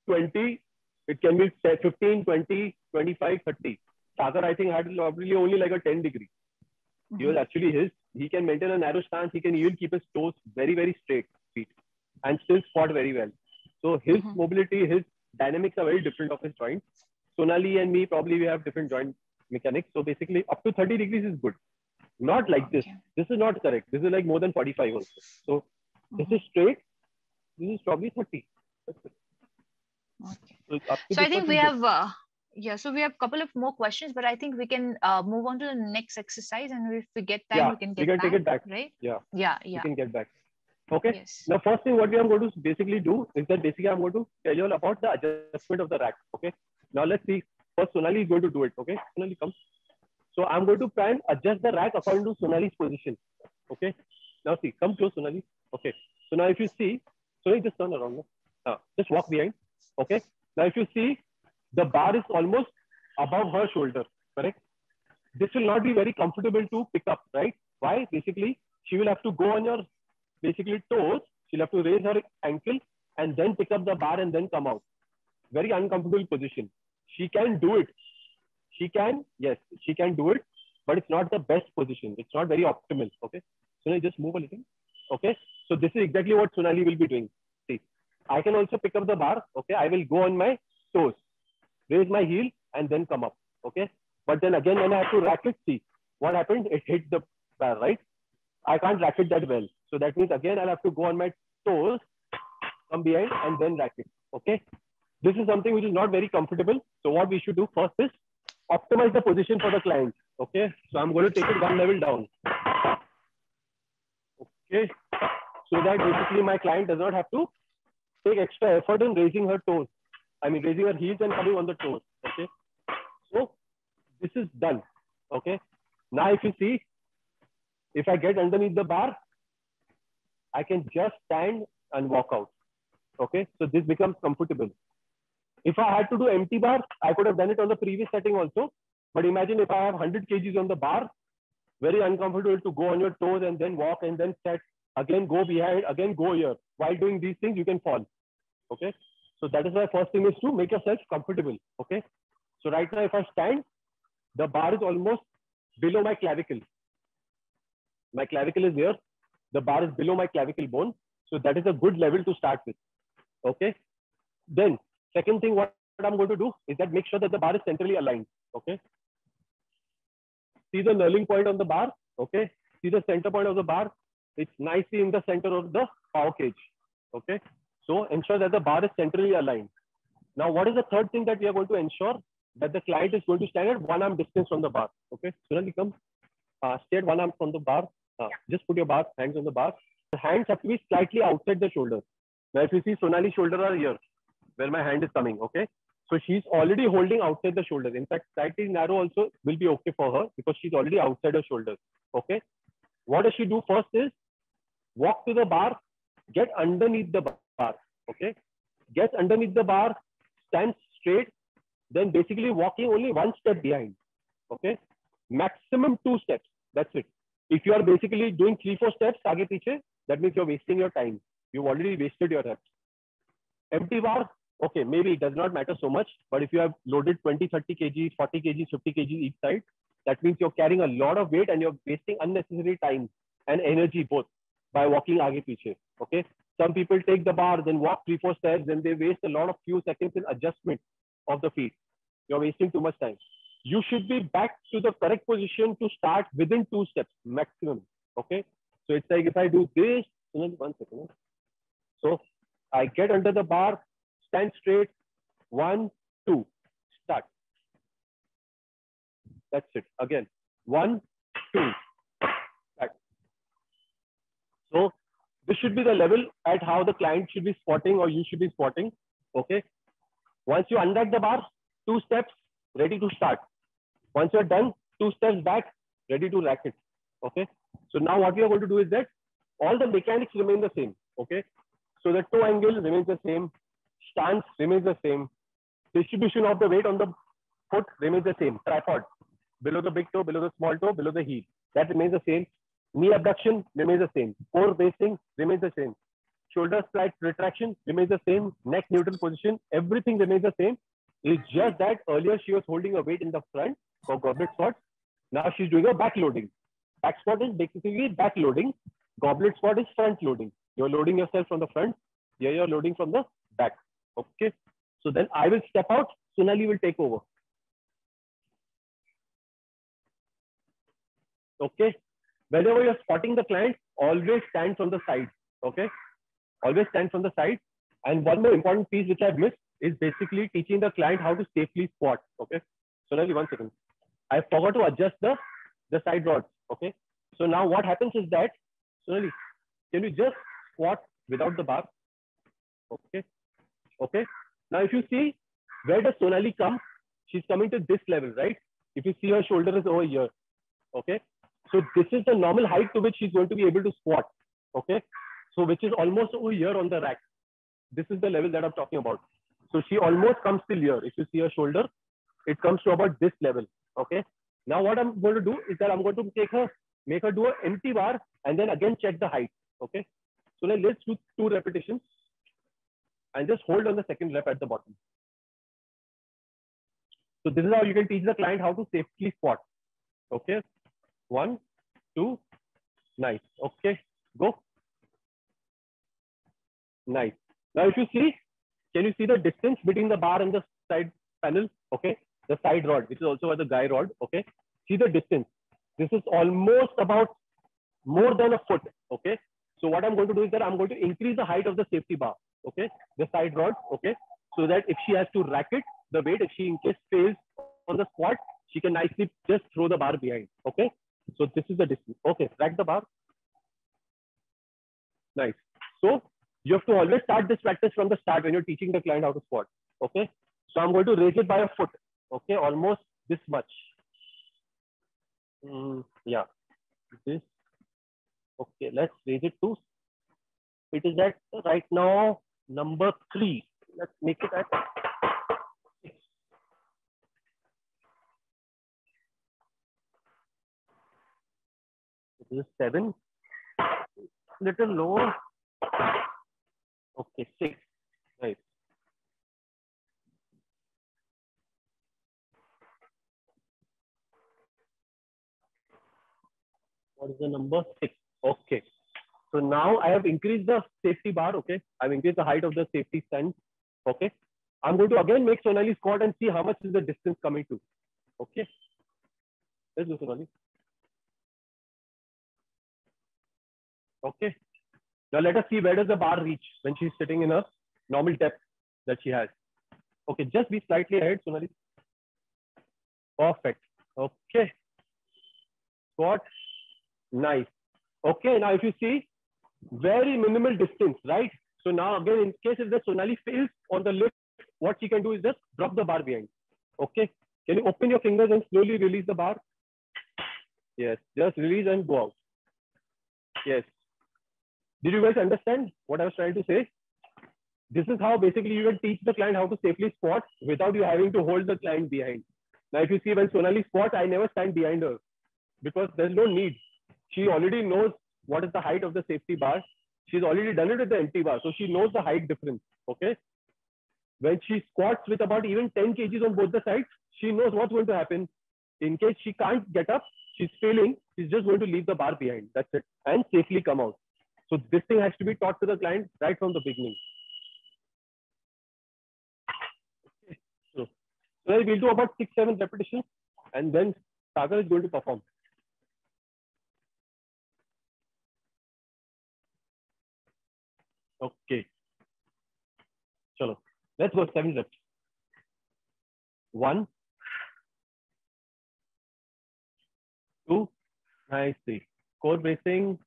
20, it can be 15, 20, 25, 30. Sagar, I think, had probably only like a 10 degree. He was actually he can maintain a narrow stance. He can even keep his toes very, very straight feet and still squat very well. So his mobility, his dynamics are very different of his joints. Sonali and me, probably we have different joint mechanics. So basically up to 30 degrees is good. Not like this. This is not correct. This is like more than 45 also. So this is straight. This is probably 30. So I think we have, so we have a couple of more questions, but I think we can move on to the next exercise, and if we get time, we can take it back. Right? Yeah. We can get back. Okay. Yes. Now, first thing what we are going to basically do is that basically I'm going to tell you all about the adjustment of the rack. Okay. Now let's see. First, Sonali is going to do it. Okay. Sonali, come. So I'm going to try and adjust the rack according to Sonali's position. Okay. Now see, come close, Sonali. Okay. So now if you see, Sonali, just turn around. Just walk behind. Okay. Now if you see, the bar is almost above her shoulder. Correct. This will not be very comfortable to pick up, right? Why? Basically, she will have to go on your toes. She'll have to raise her ankle and then pick up the bar and then come out. Very uncomfortable position. She can do it. She can do it, but it's not the best position. It's not very optimal. Okay. So just move a little. Okay. So this is exactly what Sonali will be doing. See, I can also pick up the bar. Okay. I will go on my toes, raise my heel and then come up. Okay. But then again, when I have to rack it, see what happened? It hit the bar, right? I can't rack it that well. So that means again, I'll have to go on my toes, come behind and then rack it. Okay. This is something which is not very comfortable. So what we should do first is optimize the position for the client. Okay. So I'm going to take it one level down. Okay, so that basically my client does not have to take extra effort in raising her toes. I mean, raising her heels and coming on the toes. Okay, so this is done. Okay, now if you see, if I get underneath the bar, I can just stand and walk out. Okay, so this becomes comfortable. If I had to do empty bar, I could have done it on the previous setting also. But imagine if I have 100 kgs on the bar, very uncomfortable to go on your toes and then walk and then set, again go behind, again go here. While doing these things, you can fall. Okay, so that is why first thing is to make yourself comfortable. Okay, so right now if I stand, the bar is almost below my clavicle. My clavicle is here. The bar is below my clavicle bone. So that is a good level to start with. Okay. Then second thing, what I'm going to do is that make sure that the bar is centrally aligned. Okay. See the knurling point on the bar. Okay. See the center point of the bar. It's nicely in the center of the power cage. Okay. So ensure that the bar is centrally aligned. Now, what is the third thing that we are going to ensure? That the client is going to stand at 1 arm distance from the bar. Okay. Sonali, come. Stay at 1 arm from the bar. Just put your bar, hands on the bar. The hands have to be slightly outside the shoulder. Now, if you see Sonali's shoulders are here, where my hand is coming. Okay. So she's already holding outside the shoulder. In fact, slightly narrow also will be okay for her because she's already outside her shoulder. Okay. What does she do first is walk to the bar, get underneath the bar. Okay. Get underneath the bar, stand straight, then basically walking only 1 step behind. Okay. Maximum 2 steps. That's it. If you are basically doing 3-4 steps, aage piche, that means you're wasting your time. You've already wasted your reps. Empty bar, okay, maybe it does not matter so much, but if you have loaded 20, 30 kg, 40 kg, 50 kg each side, that means you're carrying a lot of weight and you're wasting unnecessary time and energy both by walking aage piche. Okay. Some people take the bar, then walk 3-4 steps, then they waste a lot of few seconds in adjustment of the feet. You're wasting too much time. You should be back to the correct position to start within 2 steps maximum. Okay. So it's like if I do this, 1 second. So I get under the bar, stand straight, 1, 2, start. That's it. Again, 1, 2, start. So this should be the level at how the client should be squatting or you should be squatting. Okay. Once you unrack the bar, 2 steps, ready to start. Once you're done, 2 steps back, ready to rack it. Okay. So now what we are going to do is that all the mechanics remain the same. Okay. So the toe angle remains the same. Stance remains the same. Distribution of the weight on the foot remains the same. Tripod. Below the big toe, below the small toe, below the heel. That remains the same. Knee abduction remains the same. Core bracing remains the same. Shoulder slight retraction remains the same. Neck neutral position. Everything remains the same. It's just that earlier she was holding a weight in the front for goblet squat. Now she's doing a back loading. Back squat is basically back loading. Goblet squat is front loading. You're loading yourself from the front. Here you're loading from the back. Okay. So then I will step out. Sonali will take over. Okay. Whenever you're spotting the client, always stand from the side. Okay. Always stand from the side. And one more important piece which I've missed is basically teaching the client how to safely squat. Okay. Sonali, 1 second. I forgot to adjust the side rods. Okay. So now what happens is that, Sonali, can you just squat without the bar? Okay. Okay. Now if you see, where does Sonali come? She's coming to this level, right? If you see her shoulder is over here. Okay. So this is the normal height to which she's going to be able to squat. Okay. So which is almost over here on the rack. This is the level that I'm talking about. So she almost comes till here. If you see her shoulder, it comes to about this level. Okay. Now what I'm going to do is that I'm going to make her do an empty bar and then again check the height. Okay. So let's do 2 repetitions and just hold on the second rep at the bottom. So this is how you can teach the client how to safely squat. Okay. 1, 2, nice. Okay. Go. Nice. Now if you see, can you see the distance between the bar and the side panel? Okay. The side rod, which is also the guy rod. Okay. See the distance. This is almost about more than a foot. Okay. So what I'm going to do is that I'm going to increase the height of the safety bar. Okay. The side rod. Okay. So that if she has to rack it, the weight, if she in case fails on the squat, she can nicely just throw the bar behind. Okay. So this is the distance. Okay. Rack the bar. Nice. So you have to always start this practice from the start when you're teaching the client how to squat. Okay. So I'm going to raise it by a foot. Okay. Almost this much. Yeah. This. Okay. Let's raise it to. It is at right now number 3. Let's make it at 6. It is 7. Little lower. Okay, 6. Right. What is the number? 6. Okay. So now I have increased the safety bar. Okay. I've increased the height of the safety stand. Okay. I'm going to again make Sonali squat and see how much is the distance coming to. Okay. Let's do Sonali. Okay. Now let us see where does the bar reach when she's sitting in a normal depth that she has. Okay. Just be slightly ahead, Sonali. Perfect. Okay. Squat. Nice. Okay. Now if you see, very minimal distance, right? So now again, in case if the Sonali fails on the lift, what she can do is just drop the bar behind. Okay. Can you open your fingers and slowly release the bar? Yes. Just release and go out. Yes. Did you guys understand what I was trying to say? This is how basically you can teach the client how to safely squat without you having to hold the client behind. Now, if you see when Sonali squats, I never stand behind her because there's no need. She already knows what is the height of the safety bar. She's already done it with the empty bar. So she knows the height difference. Okay. When she squats with about even 10 kgs on both the sides, she knows what's going to happen. In case she can't get up, she's failing, she's just going to leave the bar behind. That's it. And safely come out. So this thing has to be taught to the client right from the beginning. Okay. So we'll do about 6-7 repetitions and then Sagar is going to perform. Okay. Chalo. Let's go 7 reps. 1, 2, nice, 3. Core bracing,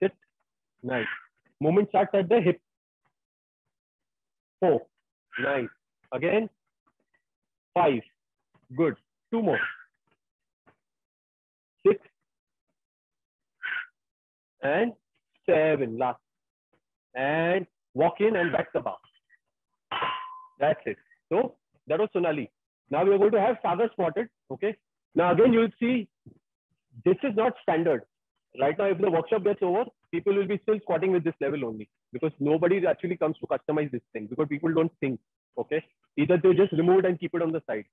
sit, nice. Movement starts at the hip. 4, nice. Again, 5, good. 2 more. 6 and 7, last. And walk in and back the bar. That's it. So that was Sonali. Now we are going to have Sagar squatted. Okay. Now again, you will see this is not standard. Right now, if the workshop gets over, people will be still squatting with this level only because nobody actually comes to customize this thing because people don't think. Okay. Either they just remove it and keep it on the side,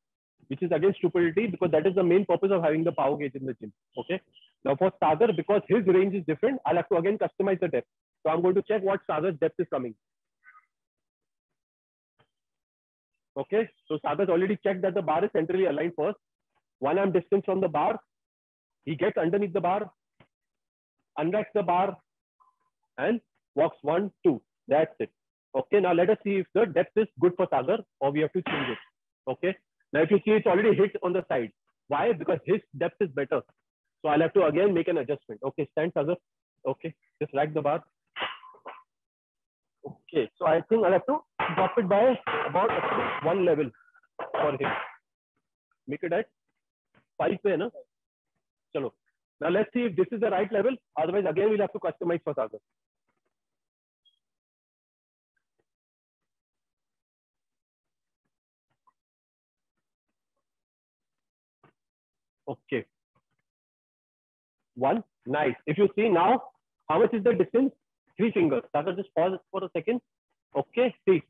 which is again stupidity because that is the main purpose of having the power gauge in the gym. Okay. Now for Sagar, because his range is different, I'll have to again customize the depth. So I'm going to check what Sagar's depth is coming. Okay, so Sagar's already checked that the bar is centrally aligned first. 1 arm distance from the bar. He gets underneath the bar, unracks the bar, and walks 1, 2. That's it. Okay, now let us see if the depth is good for Sagar or we have to change it. Okay, now if you see it's already hit on the side. Why? Because his depth is better. So I'll have to again make an adjustment. Okay, stand Sagar. Okay, just rack the bar. Okay, so I think I'll have to drop it by about 1 level for him. Make it at 5 pe, na? Chalo. Now let's see if this is the right level. Otherwise, again, we'll have to customize for Sagar. Okay. 1, nice. If you see now, how much is the distance? 3 fingers. Sagar, just pause for a second. Okay, see.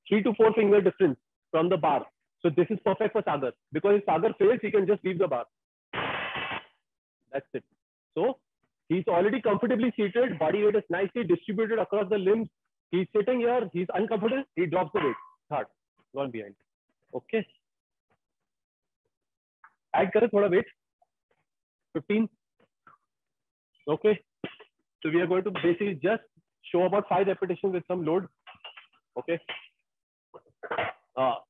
3 to 4 finger difference from the bar. So this is perfect for Sagar because if Sagar fails, he can just leave the bar. That's it. So he's already comfortably seated. Body weight is nicely distributed across the limbs. He's sitting here. He's uncomfortable. He drops the weight. Hard. Gone behind. Okay. Add kare thoda weight. 15. Okay. So we are going to basically just show about 5 repetitions with some load. Okay.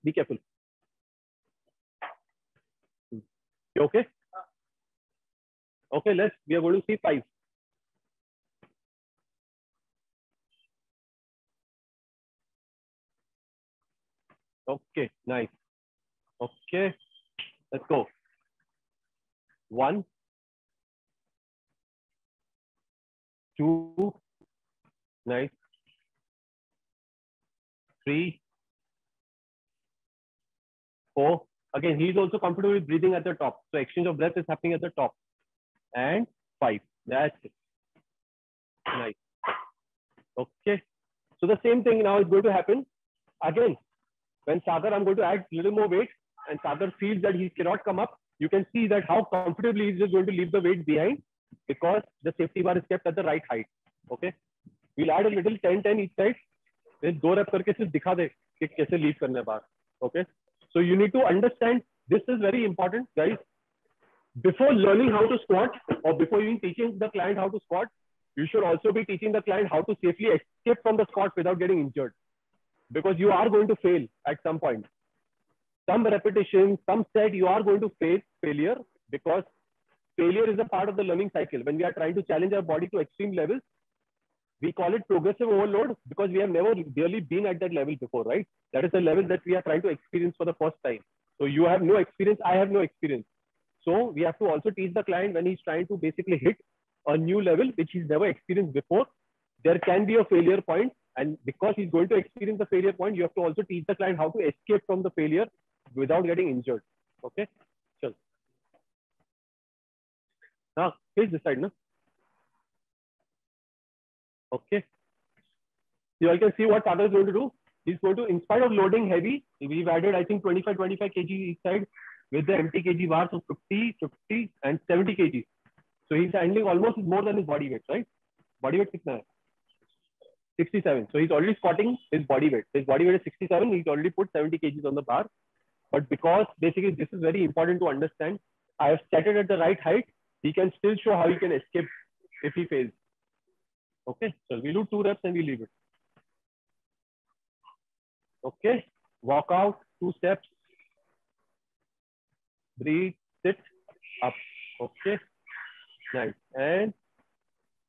Be careful. You okay? Okay, we are going to see 5. Okay, nice. Okay, let's go. 1, 2, nice. 3, 4. Again, he's also comfortable with breathing at the top. So exchange of breath is happening at the top. And 5. That's it. Nice. Okay. So the same thing now is going to happen. Again, when Sagar, I'm going to add a little more weight, and Sagar feels that he cannot come up, you can see that how comfortably he's just going to leave the weight behind because the safety bar is kept at the right height. Okay. We'll add a little 10-10 each side. Then 2 reps करके सिर्फ दिखा दे कि कैसे leave करने बार. Okay. So you need to understand, this is very important, guys. Before learning how to squat or before even teaching the client how to squat, you should also be teaching the client how to safely escape from the squat without getting injured. Because you are going to fail at some point. Some repetition, some set, you are going to face failure because failure is a part of the learning cycle. When we are trying to challenge our body to extreme levels, we call it progressive overload because we have never really been at that level before, right? That is the level that we are trying to experience for the first time. So you have no experience, I have no experience. So we have to also teach the client when he's trying to basically hit a new level, which he's never experienced before, there can be a failure point. And because he's going to experience the failure point, you have to also teach the client how to escape from the failure without getting injured. Okay. Sure. Now, here's this side, no? Okay. You all can see what Sagar is going to do. He's going to, in spite of loading heavy, we've added, I think, 25 kg each side with the empty kg bars of 50, 50, and 70 kg. So he's handling almost more than his body weight, right? Body weight kitna hai? 67. So he's already squatting his body weight. His body weight is 67. He's already put 70 kgs on the bar. But because basically this is very important to understand, I have set it at the right height. He can still show how he can escape if he fails. Okay. So we do 2 reps and we leave it. Okay. Walk out, 2 steps. Breathe, sit, up. Okay. Nice. And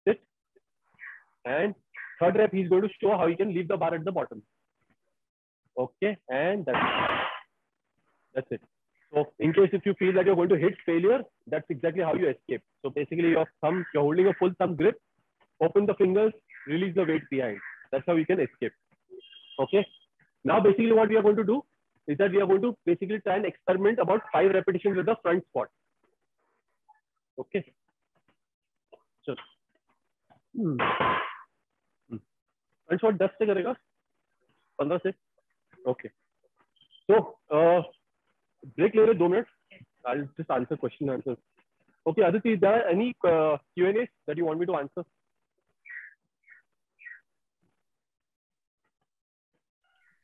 sit. And 3rd rep, he's going to show how he can leave the bar at the bottom. Okay. And that's it. So in case if you feel that you're going to hit failure, that's exactly how you escape. So basically your thumb, you're holding a full thumb grip, open the fingers, release the weight behind. That's how you can escape. Okay. Now basically what we are going to do is that we are going to basically try and experiment about 5 repetitions with the front squat. Okay. So front squat 10 से करेगा 15 से. Okay. So break ले 2 minutes. I'll just answer question and answers. Okay, Aditi, is there any Q&As that you want me to answer?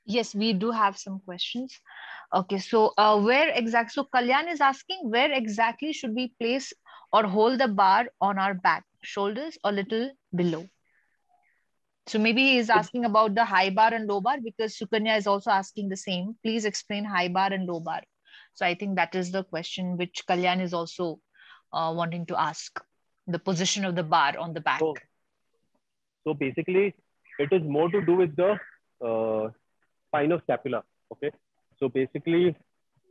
Yes, we do have some questions. Okay, so where exactly, so Kalyan is asking, where exactly should we place or hold the bar on our back, shoulders, or little below? So maybe he is asking about the high bar and low bar because Sukanya is also asking the same. Please explain high bar and low bar. So I think that is the question which Kalyan is also wanting to ask, the position of the bar on the back. So basically, it is more to do with the spinoscapula. Okay. So basically,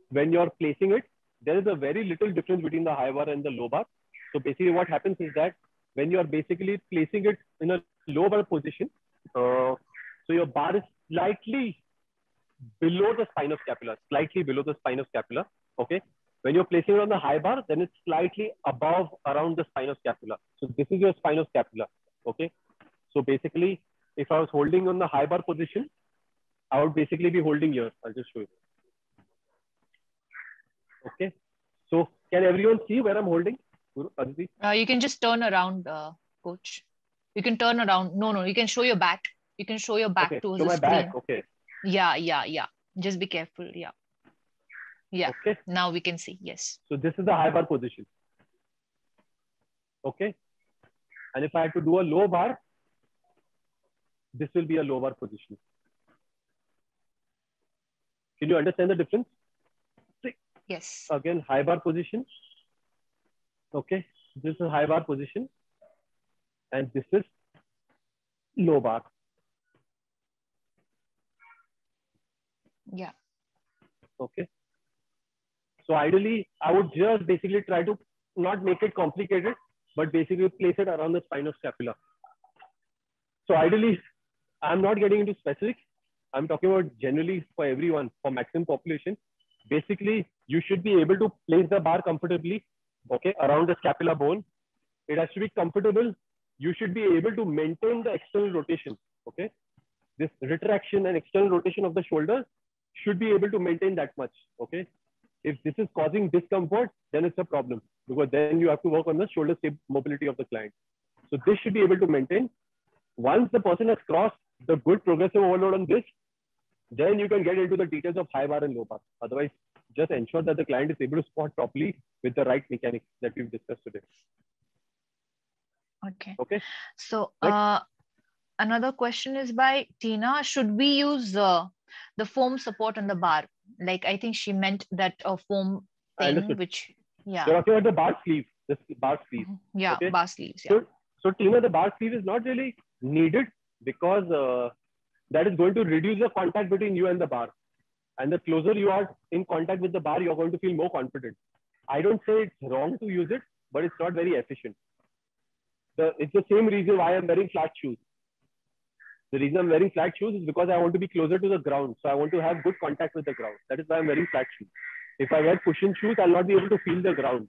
when you're placing it, there is a very little difference between the high bar and the low bar. So basically, what happens is that when you are basically placing it in a low bar position, so your bar is slightly below the spinoscapula, slightly below the spinoscapula. Okay. When you're placing it on the high bar, then it's slightly above around the spinoscapula. So this is your spinoscapula. Okay. So basically, if I was holding on the high bar position, I would basically be holding here. I'll just show you. Okay. So can everyone see where I'm holding? Aditi? You can just turn around, coach. You can turn around. No, you can show your back. You can show your back to the my screen. back. Okay. Yeah. Just be careful. Yeah. Okay. Now we can see. Yes. So this is the high bar position. Okay. And if I had to do a low bar, this will be a low bar position. Can you understand the difference? Yes. Again, high bar position. Okay. This is high bar position. And this is low bar. Yeah. Okay. So ideally, I would just basically try to not make it complicated, but basically place it around the spine of scapula. So ideally, I'm not getting into specifics. I'm talking about generally for everyone, for maximum population. Basically, you should be able to place the bar comfortably, okay, around the scapula bone. It has to be comfortable. You should be able to maintain the external rotation, okay? This retraction and external rotation of the shoulder should be able to maintain that much, okay? If this is causing discomfort, then it's a problem because then you have to work on the shoulder mobility of the client. So this should be able to maintain. Once the person has crossed the good progressive overload on this, then you can get into the details of high bar and low bar. Otherwise, just ensure that the client is able to squat properly with the right mechanics that we've discussed today. Okay. Okay. So another question is by Tina. Should we use the foam support on the bar? Like I think she meant that a foam thing, which You're talking about the bar sleeve. This bar sleeve. Yeah, okay? Bar sleeves. Yeah. So Tina, the bar sleeve is not really needed because that is going to reduce the contact between you and the bar. And the closer you are in contact with the bar, you're going to feel more confident. I don't say it's wrong to use it, but it's not very efficient. It's the same reason why I'm wearing flat shoes. The reason I'm wearing flat shoes is because I want to be closer to the ground. So I want to have good contact with the ground. That is why I'm wearing flat shoes. If I wear cushion shoes, I'll not be able to feel the ground.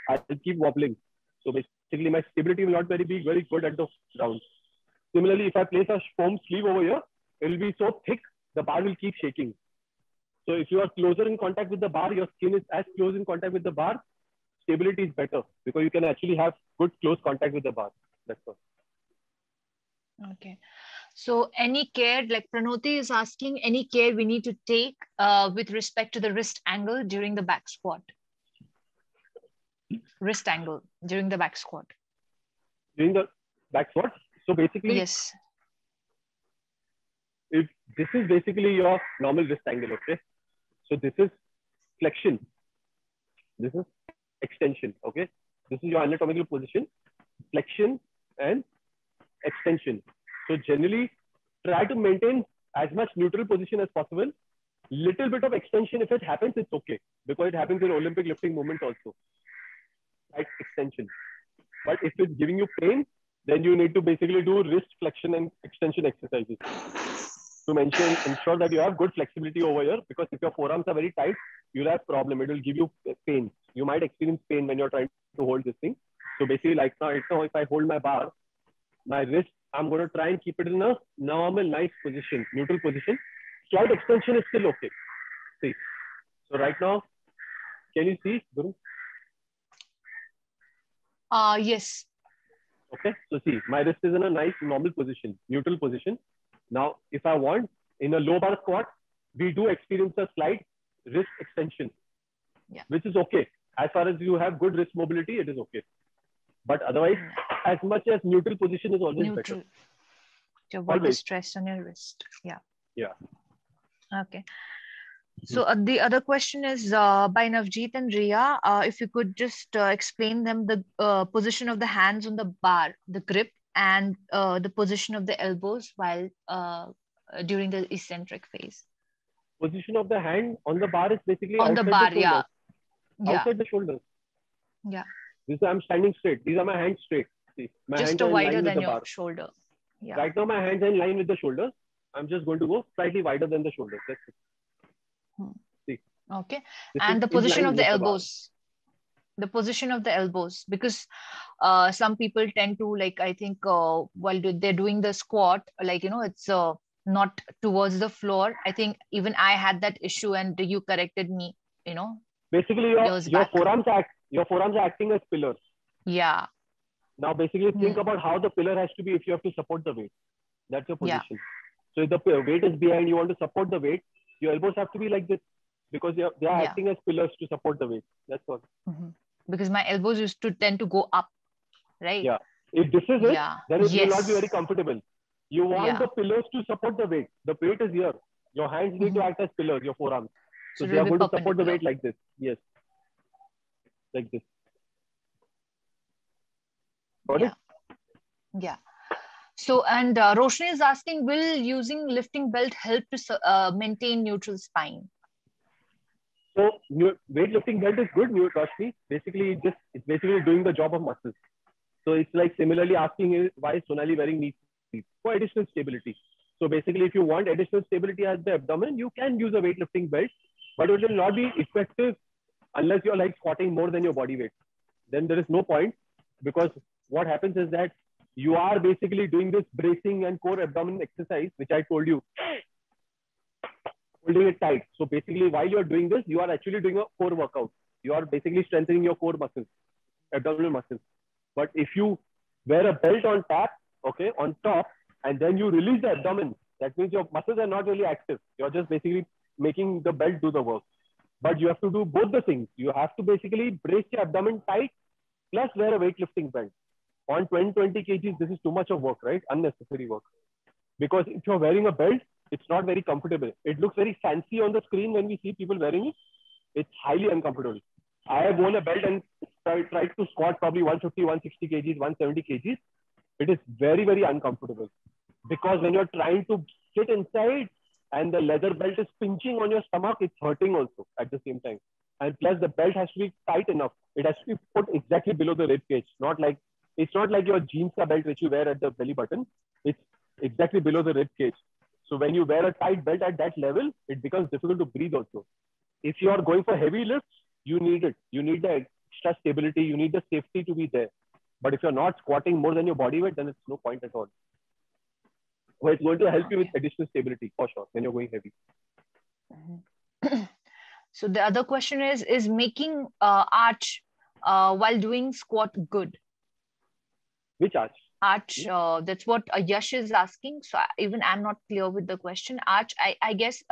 I'll keep wobbling. So basically my stability will not be very good at the ground. Similarly, if I place a foam sleeve over here, it will be so thick, the bar will keep shaking. So if you are closer in contact with the bar, your skin is as close in contact with the bar, stability is better because you can actually have good close contact with the bar. That's all. Okay. So any care, like Pranoti is asking, any care we need to take with respect to the wrist angle during the back squat? Wrist angle during the back squat. During the back squat? So basically, yes. If this is basically your normal wrist angle, okay? So this is flexion. This is extension, okay? This is your anatomical position, flexion and extension. So generally, try to maintain as much neutral position as possible. Little bit of extension, if it happens, it's okay. Because it happens in Olympic lifting movements also. Right, extension. But if it's giving you pain, then you need to basically do wrist flexion and extension exercises to ensure that you have good flexibility over here. Because if your forearms are very tight, you'll have problem. It will give you pain. You might experience pain when you're trying to hold this thing. So basically, like now, if I hold my bar, my wrist, I'm going to try and keep it in a normal, nice position, neutral position. Slight extension is still okay. See. So right now, can you see, Guru? Yes. Okay. So see, my wrist is in a nice, normal position, neutral position. Now, if I want, in a low bar squat, we do experience a slight wrist extension, which is okay. As far as you have good wrist mobility, it is okay. But otherwise, as much as neutral position is always better. To avoid the stress on your wrist. Yeah. Yeah. Okay. So the other question is by Navjeet and Riya. If you could just explain them the position of the hands on the bar, the grip, and the position of the elbows while during the eccentric phase. Position of the hand on the bar is basically on the bar, yeah. Outside the shoulders. Yeah. This I'm standing straight. These are my hands straight. See, my just hands a wider than your shoulder. Yeah. Right now, my hands are in line with the shoulders. I'm just going to go slightly wider than the shoulders. That's it. See. Okay. And the position of the elbows. The position of the elbows, because some people tend to, like, I think while they're doing the squat, like, you know, it's not towards the floor. I think even I had that issue and you corrected me, you know. Basically, your forearms are acting as pillars. Yeah. Now, basically, think about how the pillar has to be if you have to support the weight. That's your position. Yeah. So if the weight is behind, you want to support the weight, your elbows have to be like this because they are acting as pillars to support the weight. That's all. Because my elbows used to tend to go up, right? Yeah. If this is it, then it will not be very comfortable. You want the pillars to support the weight. The weight is here. Your hands need to act as pillars, your forearms. So they are going to support the weight like this. Yes. Like this. Got it? Yeah. So, and Roshni is asking, will using lifting belt help to maintain neutral spine? So weightlifting belt is good, Roshni. Basically, it's basically doing the job of muscles. So it's like similarly asking why is Sonali wearing knee sleeves for additional stability. So basically, if you want additional stability at the abdomen, you can use a weightlifting belt, but it will not be effective unless you're like squatting more than your body weight. Then there is no point, because what happens is that you are basically doing this bracing and core abdomen exercise, which I told you, holding it tight. So basically, while you're doing this, you are actually doing a core workout. You are basically strengthening your core muscles, abdominal muscles. But if you wear a belt on top, okay, on top, and then you release the abdomen, that means your muscles are not really active. You're just basically making the belt do the work. But you have to do both the things. You have to basically brace your abdomen tight, plus wear a weightlifting belt. On 20 kgs, this is too much of work, right? Unnecessary work. Because if you're wearing a belt, it's not very comfortable. It looks very fancy on the screen when we see people wearing it. It's highly uncomfortable. I have worn a belt and tried to squat probably 150, 160 kgs, 170 kgs. It is very, very uncomfortable. Because when you're trying to sit inside and the leather belt is pinching on your stomach, it's hurting also at the same time. And plus the belt has to be tight enough. It has to be put exactly below the rib cage. It's not like your jeans belt which you wear at the belly button. It's exactly below the rib cage. So when you wear a tight belt at that level, it becomes difficult to breathe also. If you are going for heavy lifts, you need it. You need the extra stability. You need the safety to be there. But if you're not squatting more than your body weight, then it's no point at all. Well, it's going to help you with additional stability for sure when you're going heavy. So the other question is making arch while doing squat good? Which arch? Arch, that's what Yash is asking. So even I'm not clear with the question. Arch, I guess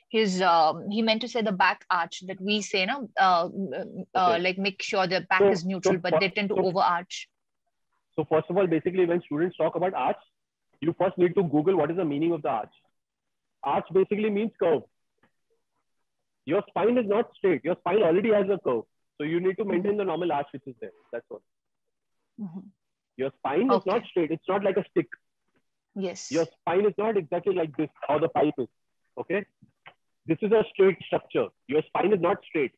he meant to say the back arch that we say, no, okay. Like make sure the back is neutral, but they tend to overarch. So first of all, basically when students talk about arch, you first need to Google what is the meaning of the arch. Arch basically means curve. Your spine is not straight. Your spine already has a curve. So you need to maintain the normal arch which is there. That's all. Your spine is not straight. It's not like a stick. Yes. Your spine is not exactly like this, how the pipe is. Okay. This is a straight structure. Your spine is not straight.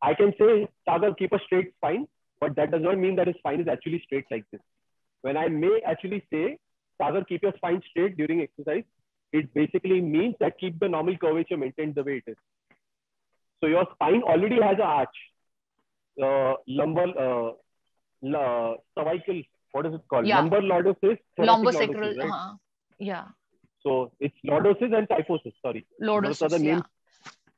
I can say, Sagar, keep a straight spine, but that does not mean that his spine is actually straight like this. When I may actually say, Sagar, keep your spine straight during exercise, it basically means that keep the normal curvature maintained the way it is. So your spine already has an arch. Lumbar, cervical, what is it called? Yeah. Lumbar lordosis, Lumbosacral, right? Yeah. So it's lordosis and kyphosis, sorry. Lordosis, those are the names,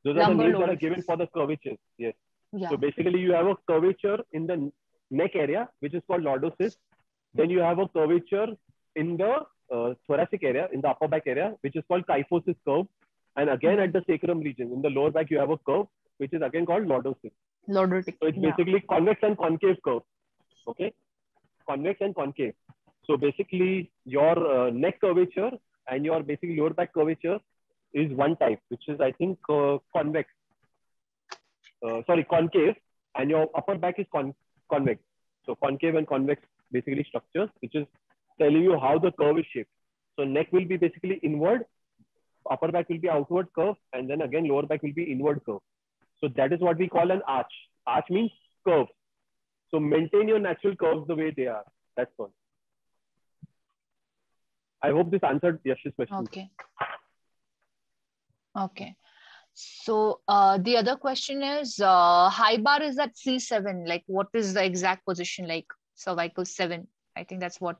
those are the names that are given for the curvatures. Yes. Yeah. So basically you have a curvature in the neck area, which is called lordosis. Then you have a curvature in the thoracic area, in the upper back area, which is called kyphosis curve. And again at the sacrum region, in the lower back, you have a curve, which is again called lordosis. Lordotic. So it's basically convex and concave curve. Okay. Convex and concave. So basically your neck curvature and your basically lower back curvature is one type, which is I think convex. Concave, and your upper back is convex. So concave and convex basically structures, which is telling you how the curve is shaped. So neck will be basically inward, upper back will be outward curve, and then again lower back will be inward curve. So that is what we call an arch. Arch means curve. So maintain your natural curves the way they are. That's all. I hope this answered Yash's question. Okay. Okay. So the other question is, high bar is at C7. Like, what is the exact position? Like cervical 7. I think that's what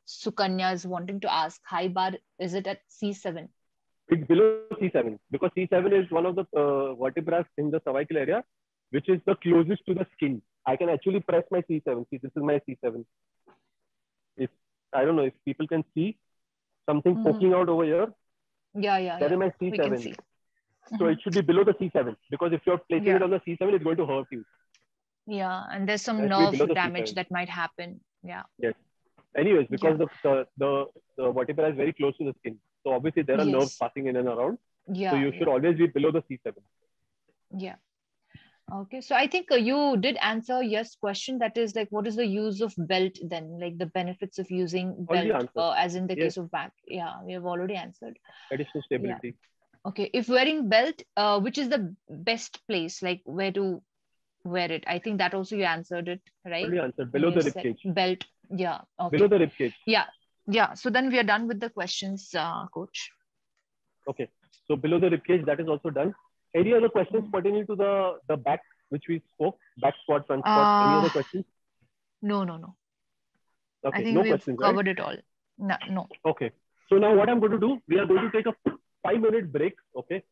Sukanya is wanting to ask. High bar, is it at C7? It's below C7 because C7 is one of the vertebrae in the cervical area, which is the closest to the skin. I can actually press my C7. See, this is my C7. If I don't know if people can see something poking out over here. Yeah. That is my C7. We can see. So it should be below the C7 because if you're placing it on the C7, it's going to hurt you. Yeah, and there's some nerve damage that might happen. Yeah. Yes. Anyways, because the vertebra is very close to the skin. So obviously there are nerves passing in and around. Yeah. So you should always be below the C7. Yeah. Okay. So I think you did answer yes question. That is like, what is the use of belt then? Like the benefits of using belt as in the case of back. Yeah, we have already answered. Additional stability. Okay. If wearing belt, which is the best place, like where to wear it? I think that also you answered it, right? Already answered. When Below you the rib said cage. belt. Yeah. Below Okay. the rib cage. Yeah. Yeah. So then we are done with the questions, coach. Okay. So below the rib cage, that is also done. Any other questions pertaining to the back, which we spoke? Back squat, front squat. Any other questions? No. I Okay. think No we've questions, right? covered it all. No. Okay. So now what I'm going to do, we are going to take a 5-minute break. Okay.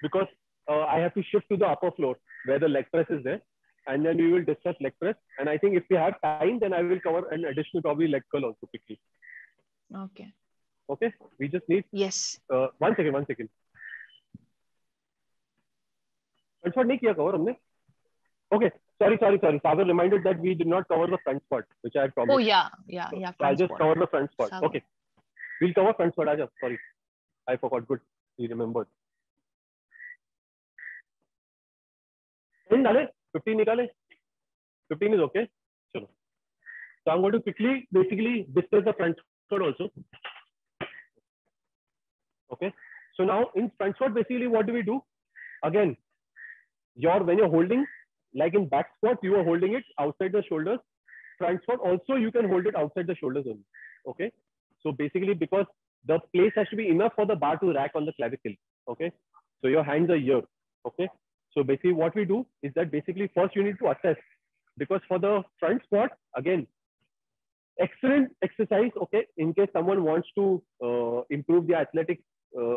Because I have to shift to the upper floor where the leg press is there. And then we will discuss leg press. And I think if we have time, then I will cover an additional probably leg curl also quickly. Okay. Okay. We just need. Yes. 1 second. Front squat नहीं किया cover हमने. Okay. Sorry. Sagar reminded that we did not cover the front squat, which I had promised. Oh yeah. So I'll just cover the front squat. Sagar. Okay. We'll cover front squat. Aja. Sorry. I forgot. Good. You remembered. 10 डाले, 15 निकाले. 15 is okay. Chalo. So I'm going to quickly basically discuss the front squat also. Okay. So now in front squat, basically what do we do? Again, when you're holding, like in back squat, you are holding it outside the shoulders. Front squat also you can hold it outside the shoulders only. Okay. So basically because the place has to be enough for the bar to rack on the clavicle. Okay. So your hands are here. Okay. So basically what we do is that basically first you need to assess, because for the front squat, again, excellent exercise. Okay. In case someone wants to improve their athletic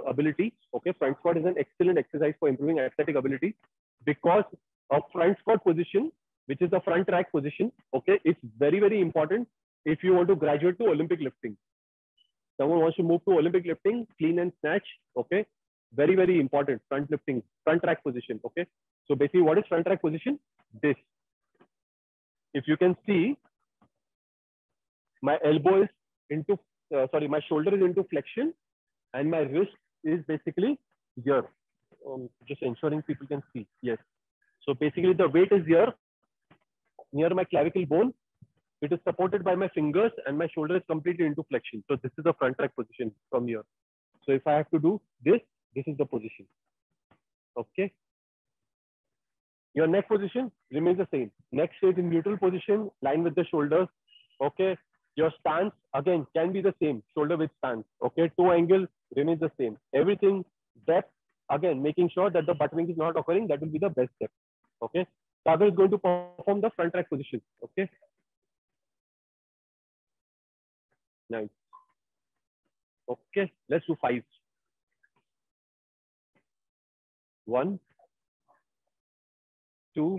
ability. Okay. Front squat is an excellent exercise for improving athletic ability, because a front squat position, which is the front rack position. Okay. It's very, very important if you want to graduate to Olympic lifting. Someone wants to move to Olympic lifting, clean and snatch. Okay. Very, very important. Front lifting, front rack position. Okay. So basically what is front rack position? This. If you can see, my elbow is into, my shoulder is into flexion and my wrist is basically here. Just ensuring people can see. Yes. So basically the weight is here near my clavicle bone. It is supported by my fingers and my shoulder is completely into flexion. So this is the front rack position from here. So if I have to do this, this is the position. Okay. Your neck position remains the same. Neck stays in neutral position, line with the shoulders. Okay. Your stance again can be the same, shoulder width stance. Okay. Toe angle remains the same. Everything, depth, again, making sure that the buttoning is not occurring. That will be the best step. Okay. Sagar is going to perform the front rack position. Okay. Nice. Okay. Let's do 5. 1, 2,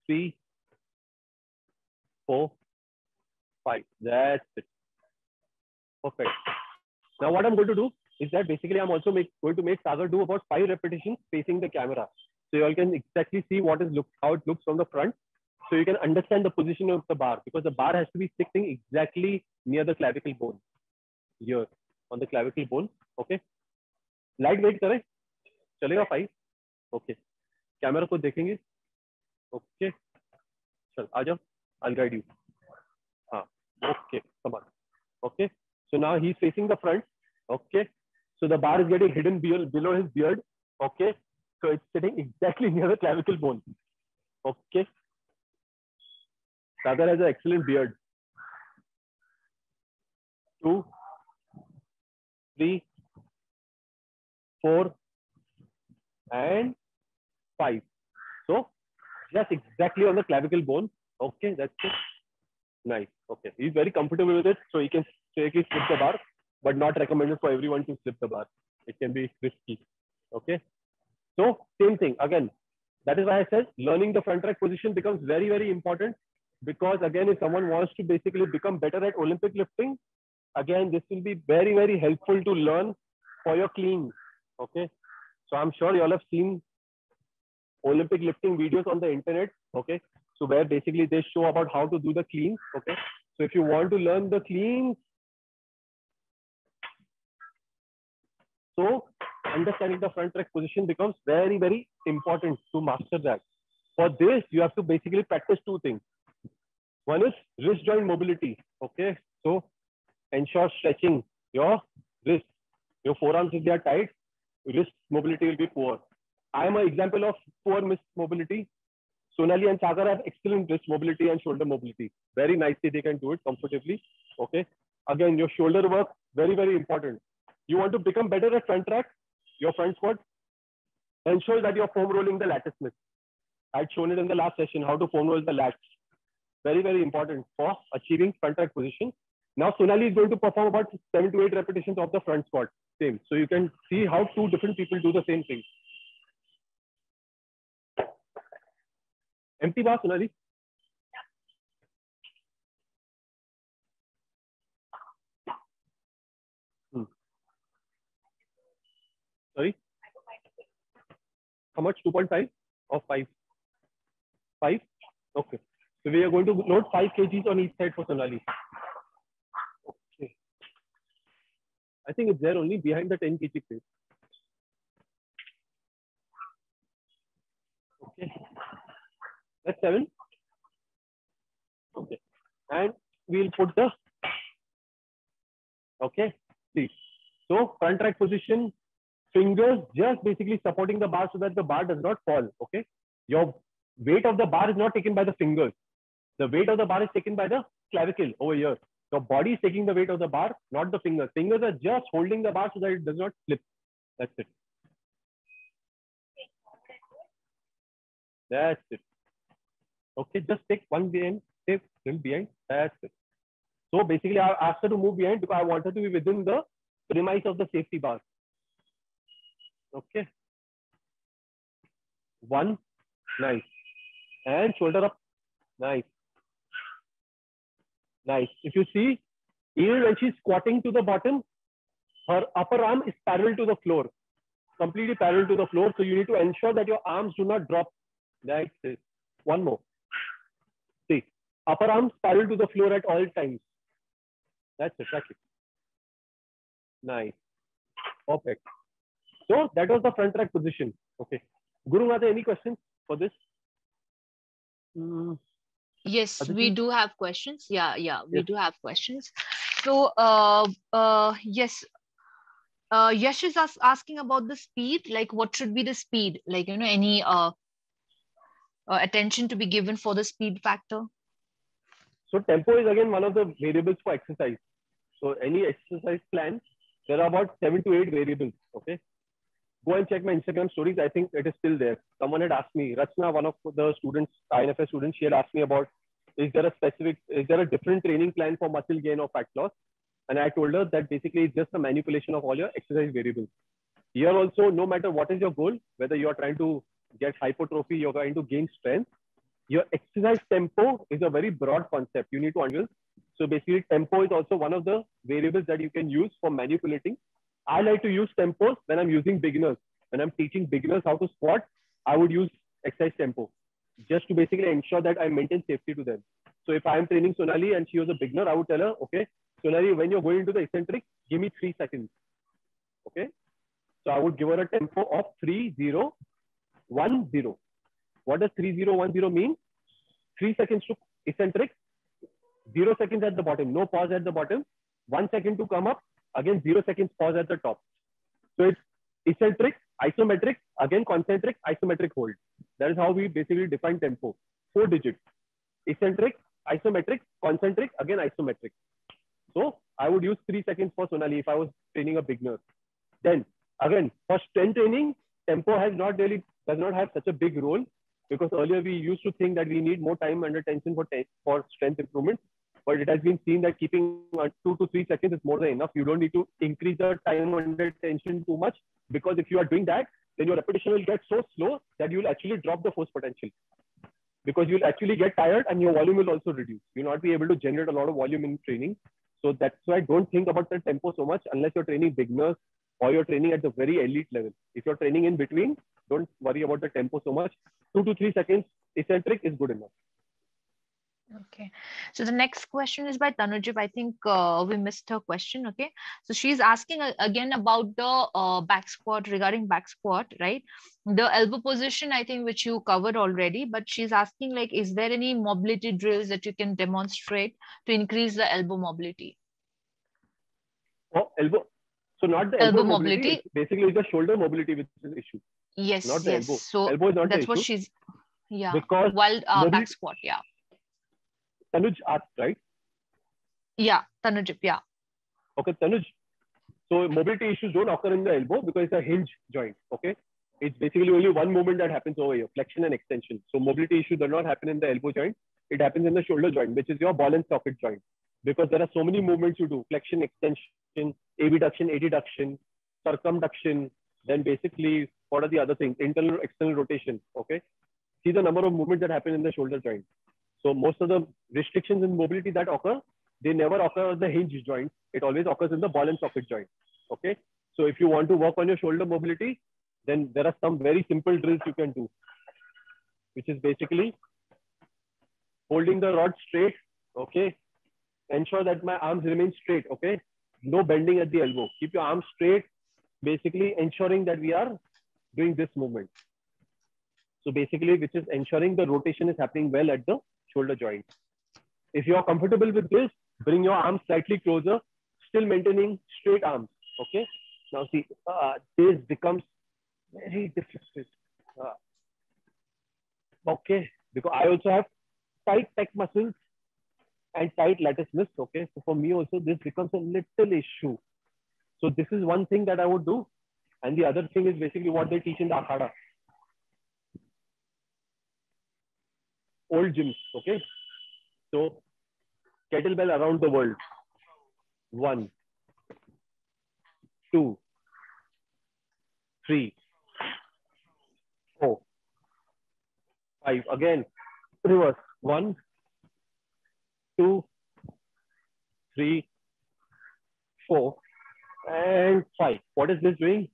3, 4, 5. That's it. Perfect. Now what I'm going to do is that basically I'm also going to make Sagar do about 5 repetitions facing the camera. So you all can exactly see how it looks from the front. So you can understand the position of the bar, because the bar has to be sitting exactly near the clavicle bone. Here on the clavicle bone. Okay. Light weight करें. चलेगा 5. Okay. Camera को देखेंगे. Okay. चल आ जाओ. I'll guide you. Okay. Come on. Okay. So now he's facing the front. Okay. So the bar is getting hidden below his beard. Okay. So it's sitting exactly near the clavicle bone. Okay. Sagar has an excellent beard. 2, 3, 4, and 5. So just exactly on the clavicle bone. Okay, that's it. Nice. Okay, he's very comfortable with it, so he can safely slip the bar, but not recommended for everyone to slip the bar. It can be risky. Okay. So same thing again. That is why I said learning the front rack position becomes very, very important, because again, if someone wants to basically become better at Olympic lifting, again, this will be very, very helpful to learn for your clean. Okay. So I'm sure you all have seen Olympic lifting videos on the internet. Okay. So where basically they show about how to do the cleans. Okay. So if you want to learn the cleans, so understanding the front rack position becomes very, very important to master that. For this, you have to basically practice 2 things. One is wrist joint mobility. Okay. So ensure stretching your wrist, Your forearms, if they are tight, wrist mobility will be poor. I am an example of poor wrist mobility. Sonali and Sagar have excellent wrist mobility and shoulder mobility. Very nicely, they can do it comfortably. Okay. Again, your shoulder work, very, very important. You want to become better at front rack, your front squat, ensure that you're foam rolling the lattice smith. I'd shown it in the last session, how to foam roll the lats. Very, very important for achieving front rack position. Now, Sonali is going to perform about 7 to 8 repetitions of the front squat. Same. So you can see how two different people do the same thing. Empty bar, Sonali. Sorry? How much? 2.5 or 5? 5? Okay. So we are going to load 5 kgs on each side for Sonali. Okay. I think it's there only behind the 10 kg plate. Okay. That's 7. Okay. And we'll put the, okay. See. So front rack position, fingers just basically supporting the bar so that the bar does not fall. Okay. Your weight of the bar is not taken by the fingers. The weight of the bar is taken by the clavicle over here. Your body is taking the weight of the bar, not the fingers. Fingers are just holding the bar so that it does not slip. That's it. That's it. Okay, just take one behind, take little behind. That's it. So basically, I asked her to move behind because I wanted to be within the premise of the safety bar. Okay. 1, nice. And shoulder up, nice. Nice. If you see, even when she's squatting to the bottom, her upper arm is parallel to the floor, completely parallel to the floor. So you need to ensure that your arms do not drop. That's it. One more. See, upper arms parallel to the floor at all times. That's it. That's it. Nice. Perfect. So that was the front rack position. Okay. Guru, are there any questions for this? Yes, Aditi? we do have questions. We Yes. do have questions. So, yes, Yash is asking about the speed. Like, what should be the speed? Like, any attention to be given for the speed factor? So tempo is again one of the variables for exercise. So any exercise plan, there are about 7 to 8 variables. Okay. Go and check my Instagram stories. I think it is still there. Someone had asked me, Rachna, one of the students, INFS students, she had asked me about, is there a different training plan for muscle gain or fat loss? And I told her that basically it's just a manipulation of all your exercise variables. Here also, no matter what is your goal, whether you are trying to get hypertrophy, you're trying to gain strength, your exercise tempo is a very broad concept. You need to understand. So basically, tempo is also one of the variables that you can use for manipulating. I like to use tempos when I'm using beginners. When I'm teaching beginners how to squat, I would use exercise tempo just to basically ensure that I maintain safety to them. So if I'm training Sonali and she was a beginner, I would tell her, okay, Sonali, when you're going into the eccentric, give me 3 seconds. Okay. So I would give her a tempo of 3, 0, 1, 0. What does 3, 0, 1, 0 mean? 3 seconds to eccentric, 0 seconds at the bottom, no pause at the bottom, 1 second to come up, again 0 seconds pause at the top. So it's eccentric, isometric, again concentric, isometric hold. That is how we basically define tempo. 4 digits. Eccentric, isometric, concentric, again isometric. So I would use 3 seconds for Sonali if I was training a beginner. Then again, for strength training, tempo does not have such a big role, because earlier we used to think that we need more time under tension for strength improvement. But it has been seen that keeping 2 to 3 seconds is more than enough. You don't need to increase the time under tension too much, because if you are doing that, then your repetition will get so slow that you will actually drop the force potential, because you'll actually get tired and your volume will also reduce. You'll not be able to generate a lot of volume in training. So that's why I don't think about the tempo so much unless you're training beginners or you're training at the very elite level. If you're training in between, don't worry about the tempo so much. 2 to 3 seconds eccentric is good enough. Okay. So the next question is by Tanujib. I think we missed her question. Okay. So she's asking again about the back squat, regarding back squat, right? The elbow position, I think, which you covered already, but she's asking, like, is there any mobility drills that you can demonstrate to increase the elbow mobility? Oh, elbow. So not the Elbow elbow mobility. mobility. It's basically the shoulder mobility which is the issue. Yes, Not the yes. elbow. So Elbow is not the that's what issue. she's, yeah. Because While back squat, yeah. Tanuj asked, right? Yeah, Tanujip, yeah. Okay, Tanuj. So mobility issues don't occur in the elbow because it's a hinge joint. Okay, it's basically only one movement that happens over here, flexion and extension. So mobility issue does not happen in the elbow joint. It happens in the shoulder joint, which is your ball and socket joint. Because there are so many movements you do: flexion, extension, abduction, adduction, circumduction. Then basically, what are the other things? Internal, external rotation. Okay, see the number of movements that happen in the shoulder joint. So most of the restrictions in mobility that occur, they never occur in the hinge joint. It always occurs in the ball and socket joint. Okay. So if you want to work on your shoulder mobility, then there are some very simple drills you can do, which is basically holding the rod straight. Okay. Ensure that my arms remain straight. Okay. No bending at the elbow. Keep your arms straight, basically ensuring that we are doing this movement. So basically, which is ensuring the rotation is happening well at the shoulder joint. If you are comfortable with this, bring your arms slightly closer, still maintaining straight arms. Okay. Now see, this becomes very difficult. Okay. Because I also have tight pec muscles and tight latissimus. Okay. So for me also, this becomes a little issue. So this is one thing that I would do. And the other thing is basically what they teach in the Akhada. Old gyms. Okay. So kettlebell around the world. 1, 2, 3, 4, 5. Again, reverse. 1, 2, 3, 4, and 5. What is this doing?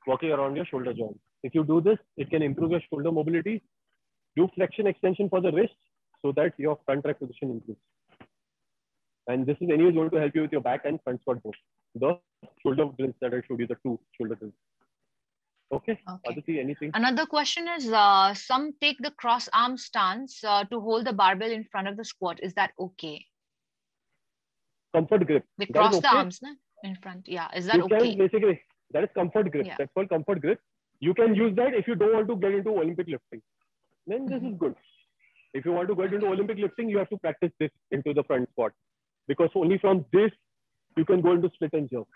Working around your shoulder joint. If you do this, it can improve your shoulder mobility. Do flexion extension for the wrist so that your front rack position improves. And this is anyways going to help you with your back and front squat both. The shoulder drills that I showed you, the 2 shoulder drills. Okay. Aditi, anything? Another question is, some take the cross arm stance to hold the barbell in front of the squat. Is that okay? Comfort grip. They cross the arms in front. Yeah. Is that okay? You can basically, that is comfort grip. Yeah. That's called comfort grip. You can use that if you don't want to get into Olympic lifting. Then this is good. If you want to get into Olympic lifting, you have to practice this into the front squat. Because only from this, you can go into split and jerk.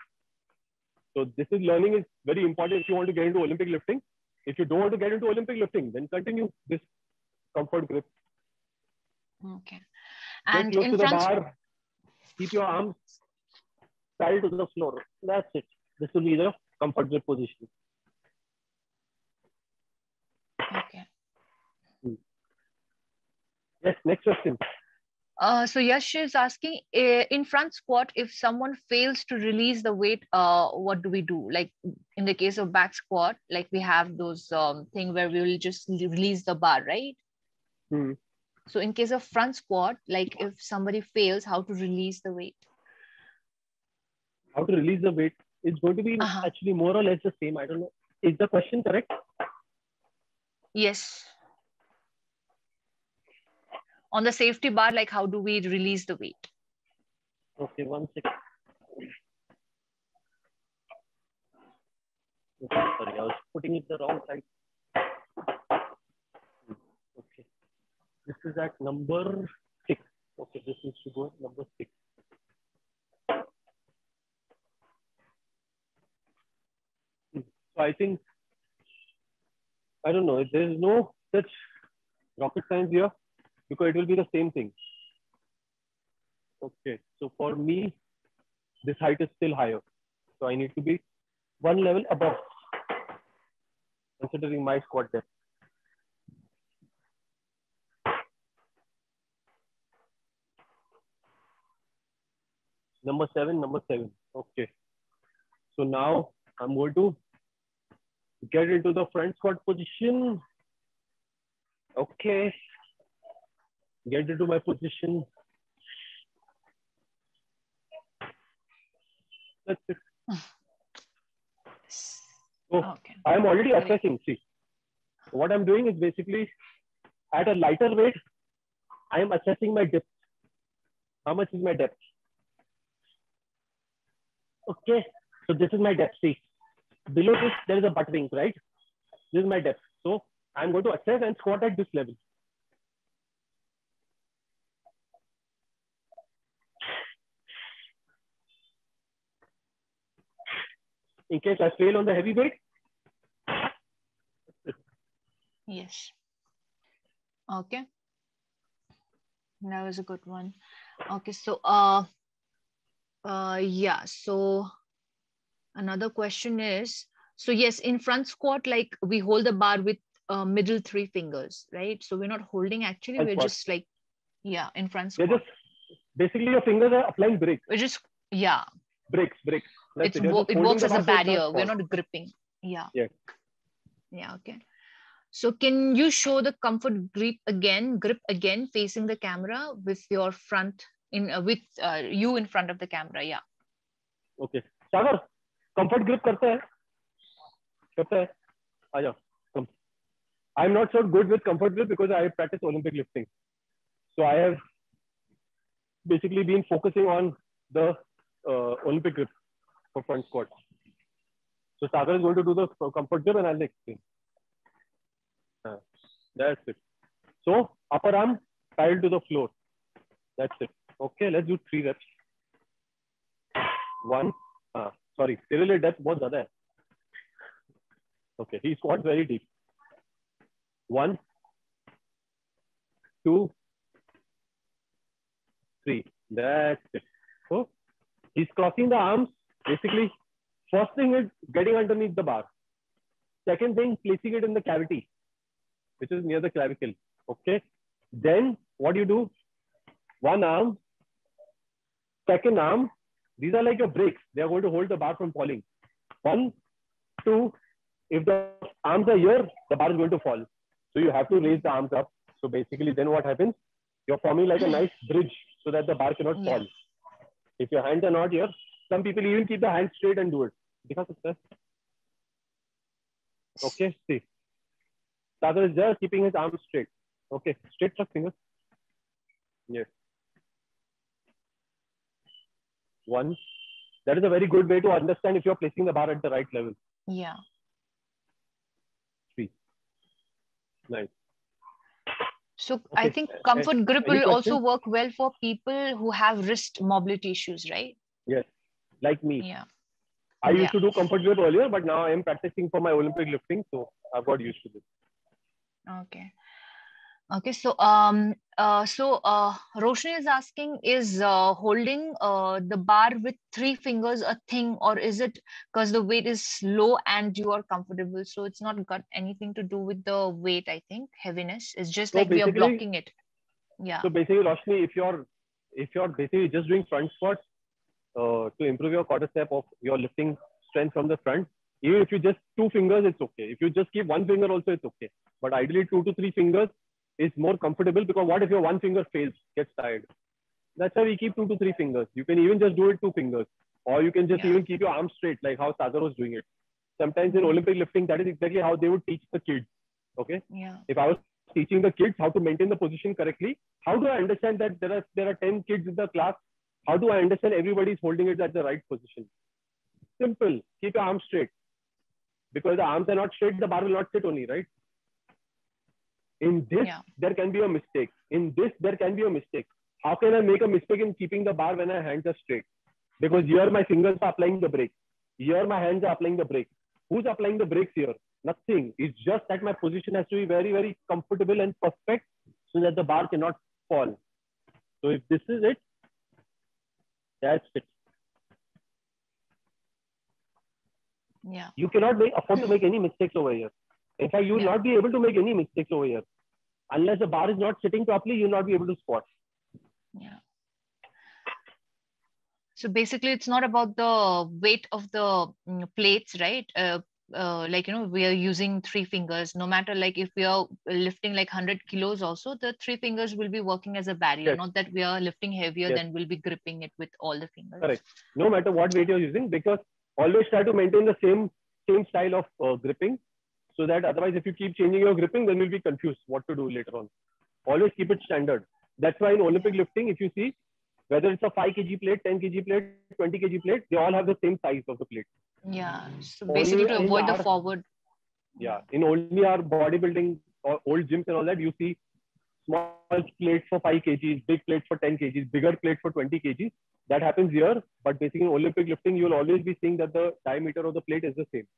So this is learning is very important if you want to get into Olympic lifting. If you don't want to get into Olympic lifting, then continue this comfort grip. Okay. And get close in to front, the bar, keep your arms parallel to the floor. That's it. This will be the comfort grip position. Okay. Yes, next question. So Yash is asking, in front squat, if someone fails to release the weight, what do we do? Like in the case of back squat, like we have those thing where we will just release the bar, right? So in case of front squat, like if somebody fails, how to release the weight? How to release the weight is going to be actually more or less the same. I don't know. Is the question correct? Yes. On the safety bar, like how do we release the weight? Okay, 1 second. Okay, sorry, I was putting it the wrong side. Okay. This is at number 6. Okay, this needs to go at number 6. So I think, I don't know, there is no such rocket science here because it will be the same thing. Okay, so for me, this height is still higher. So I need to be one level above, considering my squat depth. Number 7. Okay. So now I'm going to get into the front squat position. Okay. Get into my position. That's it. So okay. I'm already assessing. See, what I'm doing is basically at a lighter weight, I am assessing my depth. How much is my depth? Okay. So this is my depth. See, below this there is a butt wing, right? This is my depth. So I'm going to assess and squat at this level. In case I fail on the heavy weight. Yes. Okay. That was a good one. Okay, so yeah. So another question is, so yes, in front squat, like we hold the bar with middle 3 fingers, right? So we're not holding actually, we're just like, yeah, in front squat. Just, basically your fingers are applying brakes. We're just, yeah. Brakes. It works as a barrier. We're not gripping. Yeah. Yeah. Yeah, okay. So can you show the comfort grip again, facing the camera with your front with you in front of the camera? Yeah. Okay. Sagar, comfort grip करता है? करता है? आजा. Come. I'm not so good with comfort grip because I practice Olympic lifting. So I have basically been focusing on the Olympic grip for front squat. So Sagar is going to do the comfort grip and I'll explain. That's it. So upper arm tiled to the floor. That's it. Okay, let's do 3 reps. 1. Sorry, तेरे लिए depth बहुत ज़्यादा है. Okay, he squats very deep. 1, 2, 3. That's it. So he's crossing the arms. Basically, first thing is getting underneath the bar. Second thing, placing it in the cavity, which is near the clavicle. Okay. Then what do you do? One arm, second arm. These are like your brakes. They are going to hold the bar from falling. 1, 2. If the arms are here, the bar is going to fall. So you have to raise the arms up. So basically, then what happens? You're forming like a nice bridge so that the bar cannot fall. If your hands are not here, some people even keep the hands straight and do it. Okay, see. Sagar is just keeping his arms straight. Okay, straight truck fingers. Yes. 1. That is a very good way to understand if you're placing the bar at the right level. Yeah. 3. Nice. So okay. I think comfort grip will questions? also work well for people who have wrist mobility issues, right? Yes, like me. Yeah. I used to do comfort grip earlier, but now I am practicing for my Olympic lifting, so I've got used to this. Okay. Okay. So Roshni is asking, is holding the bar with 3 fingers a thing, or is it because the weight is low and you are comfortable? So it's not got anything to do with the weight, I think, heaviness. It's just so like we are blocking it. Yeah. So basically, Roshni, if you're basically just doing front squats to improve your quadricep of your lifting strength from the front, even if you just 2 fingers, it's okay. If you just keep 1 finger also, it's okay. But ideally 2 to 3 fingers is more comfortable, because what if your 1 finger fails, gets tired? That's why we keep 2 to 3 fingers. You can even just do it 2 fingers, or you can just even keep your arms straight, like how Sagar was doing it. Sometimes in Olympic lifting, that is exactly how they would teach the kids. Okay. Yeah. If I was teaching the kids how to maintain the position correctly, how do I understand that there are 10 kids in the class? How do I understand everybody is holding it at the right position? Simple. Keep your arms straight. Because the arms are not straight, the bar will not sit only, right? In this, there can be a mistake. In this, there can be a mistake. How can I make a mistake in keeping the bar when my hands are straight? Because here my fingers are applying the brake. Here my hands are applying the brake. Who's applying the brakes here? Nothing. It's just that my position has to be very, very comfortable and perfect so that the bar cannot fall. So if this is it, that's it. Yeah. You cannot afford to make any mistakes over here. In fact, you will not be able to make any mistakes over here. Unless the bar is not sitting properly, you will not be able to squat. Yeah. So basically, it's not about the weight of the plates, right? Like, we are using 3 fingers. No matter like if we are lifting like 100 kilos also, the 3 fingers will be working as a barrier. Yes. Not that we are lifting heavier, then we'll be gripping it with all the fingers. Correct. No matter what weight you're using, because always try to maintain the same style of gripping. So that otherwise, if you keep changing your gripping, then you'll be confused what to do later on. Always keep it standard. That's why in Olympic lifting, if you see, whether it's a 5 kg plate, 10 kg plate, 20 kg plate, they all have the same size of the plate. Yeah. So basically to avoid the forward. Yeah. In only our bodybuilding or old gyms and all that, you see small plates for 5 kgs, big plates for 10 kgs, bigger plates for 20 kgs. That happens here. But basically in Olympic lifting, you'll always be seeing that the diameter of the plate is the same.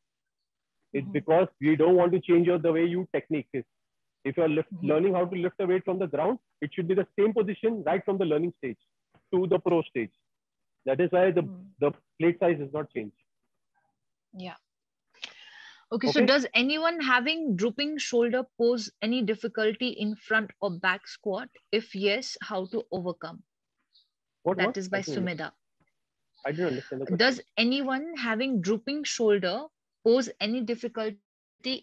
It's because we don't want to change the way you technique is. If you're learning how to lift a weight from the ground, it should be the same position right from the learning stage to the pro stage. That is why the plate size is not changed. Yeah. Okay, so does anyone having drooping shoulder pose any difficulty in front or back squat? If yes, how to overcome? That is by Sumedha. I didn't understand the question. Does anyone having drooping shoulder pose any difficulty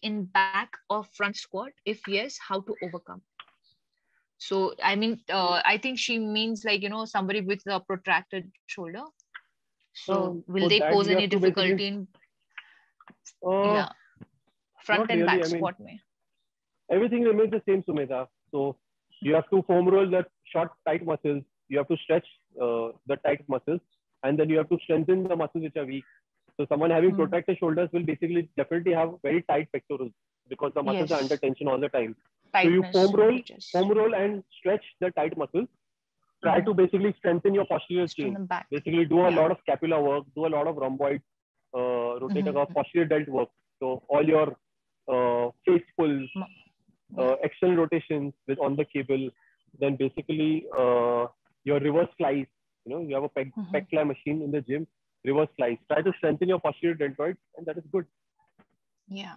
in back or front squat? If yes, how to overcome? So, I mean, I think she means like, you know, somebody with a protracted shoulder. So, will they pose any difficulty in front and back squat? Everything remains the same, Sumedha. So, you have to foam roll the short, tight muscles. You have to stretch the tight muscles. And then you have to strengthen the muscles which are weak. So, someone having protracted shoulders will basically definitely have very tight pectorals because the muscles are under tension all the time. Tightness, so you foam roll and stretch the tight muscles. Try to basically strengthen your posterior chain. Basically do a lot of scapular work, do a lot of rhomboid, rotator cuff, posterior delt work. So all your face pulls, external rotations on the cable. Then basically your reverse flies. You know, you have a pec fly machine in the gym. Reverse flies. Try to strengthen your posterior deltoids, and that is good. Yeah.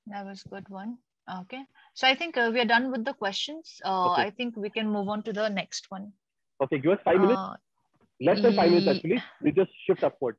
That was a good one. Okay. So I think we are done with the questions. I think we can move on to the next one. Okay. Give us 5 minutes. Less than 5 minutes, actually. We just shift upward.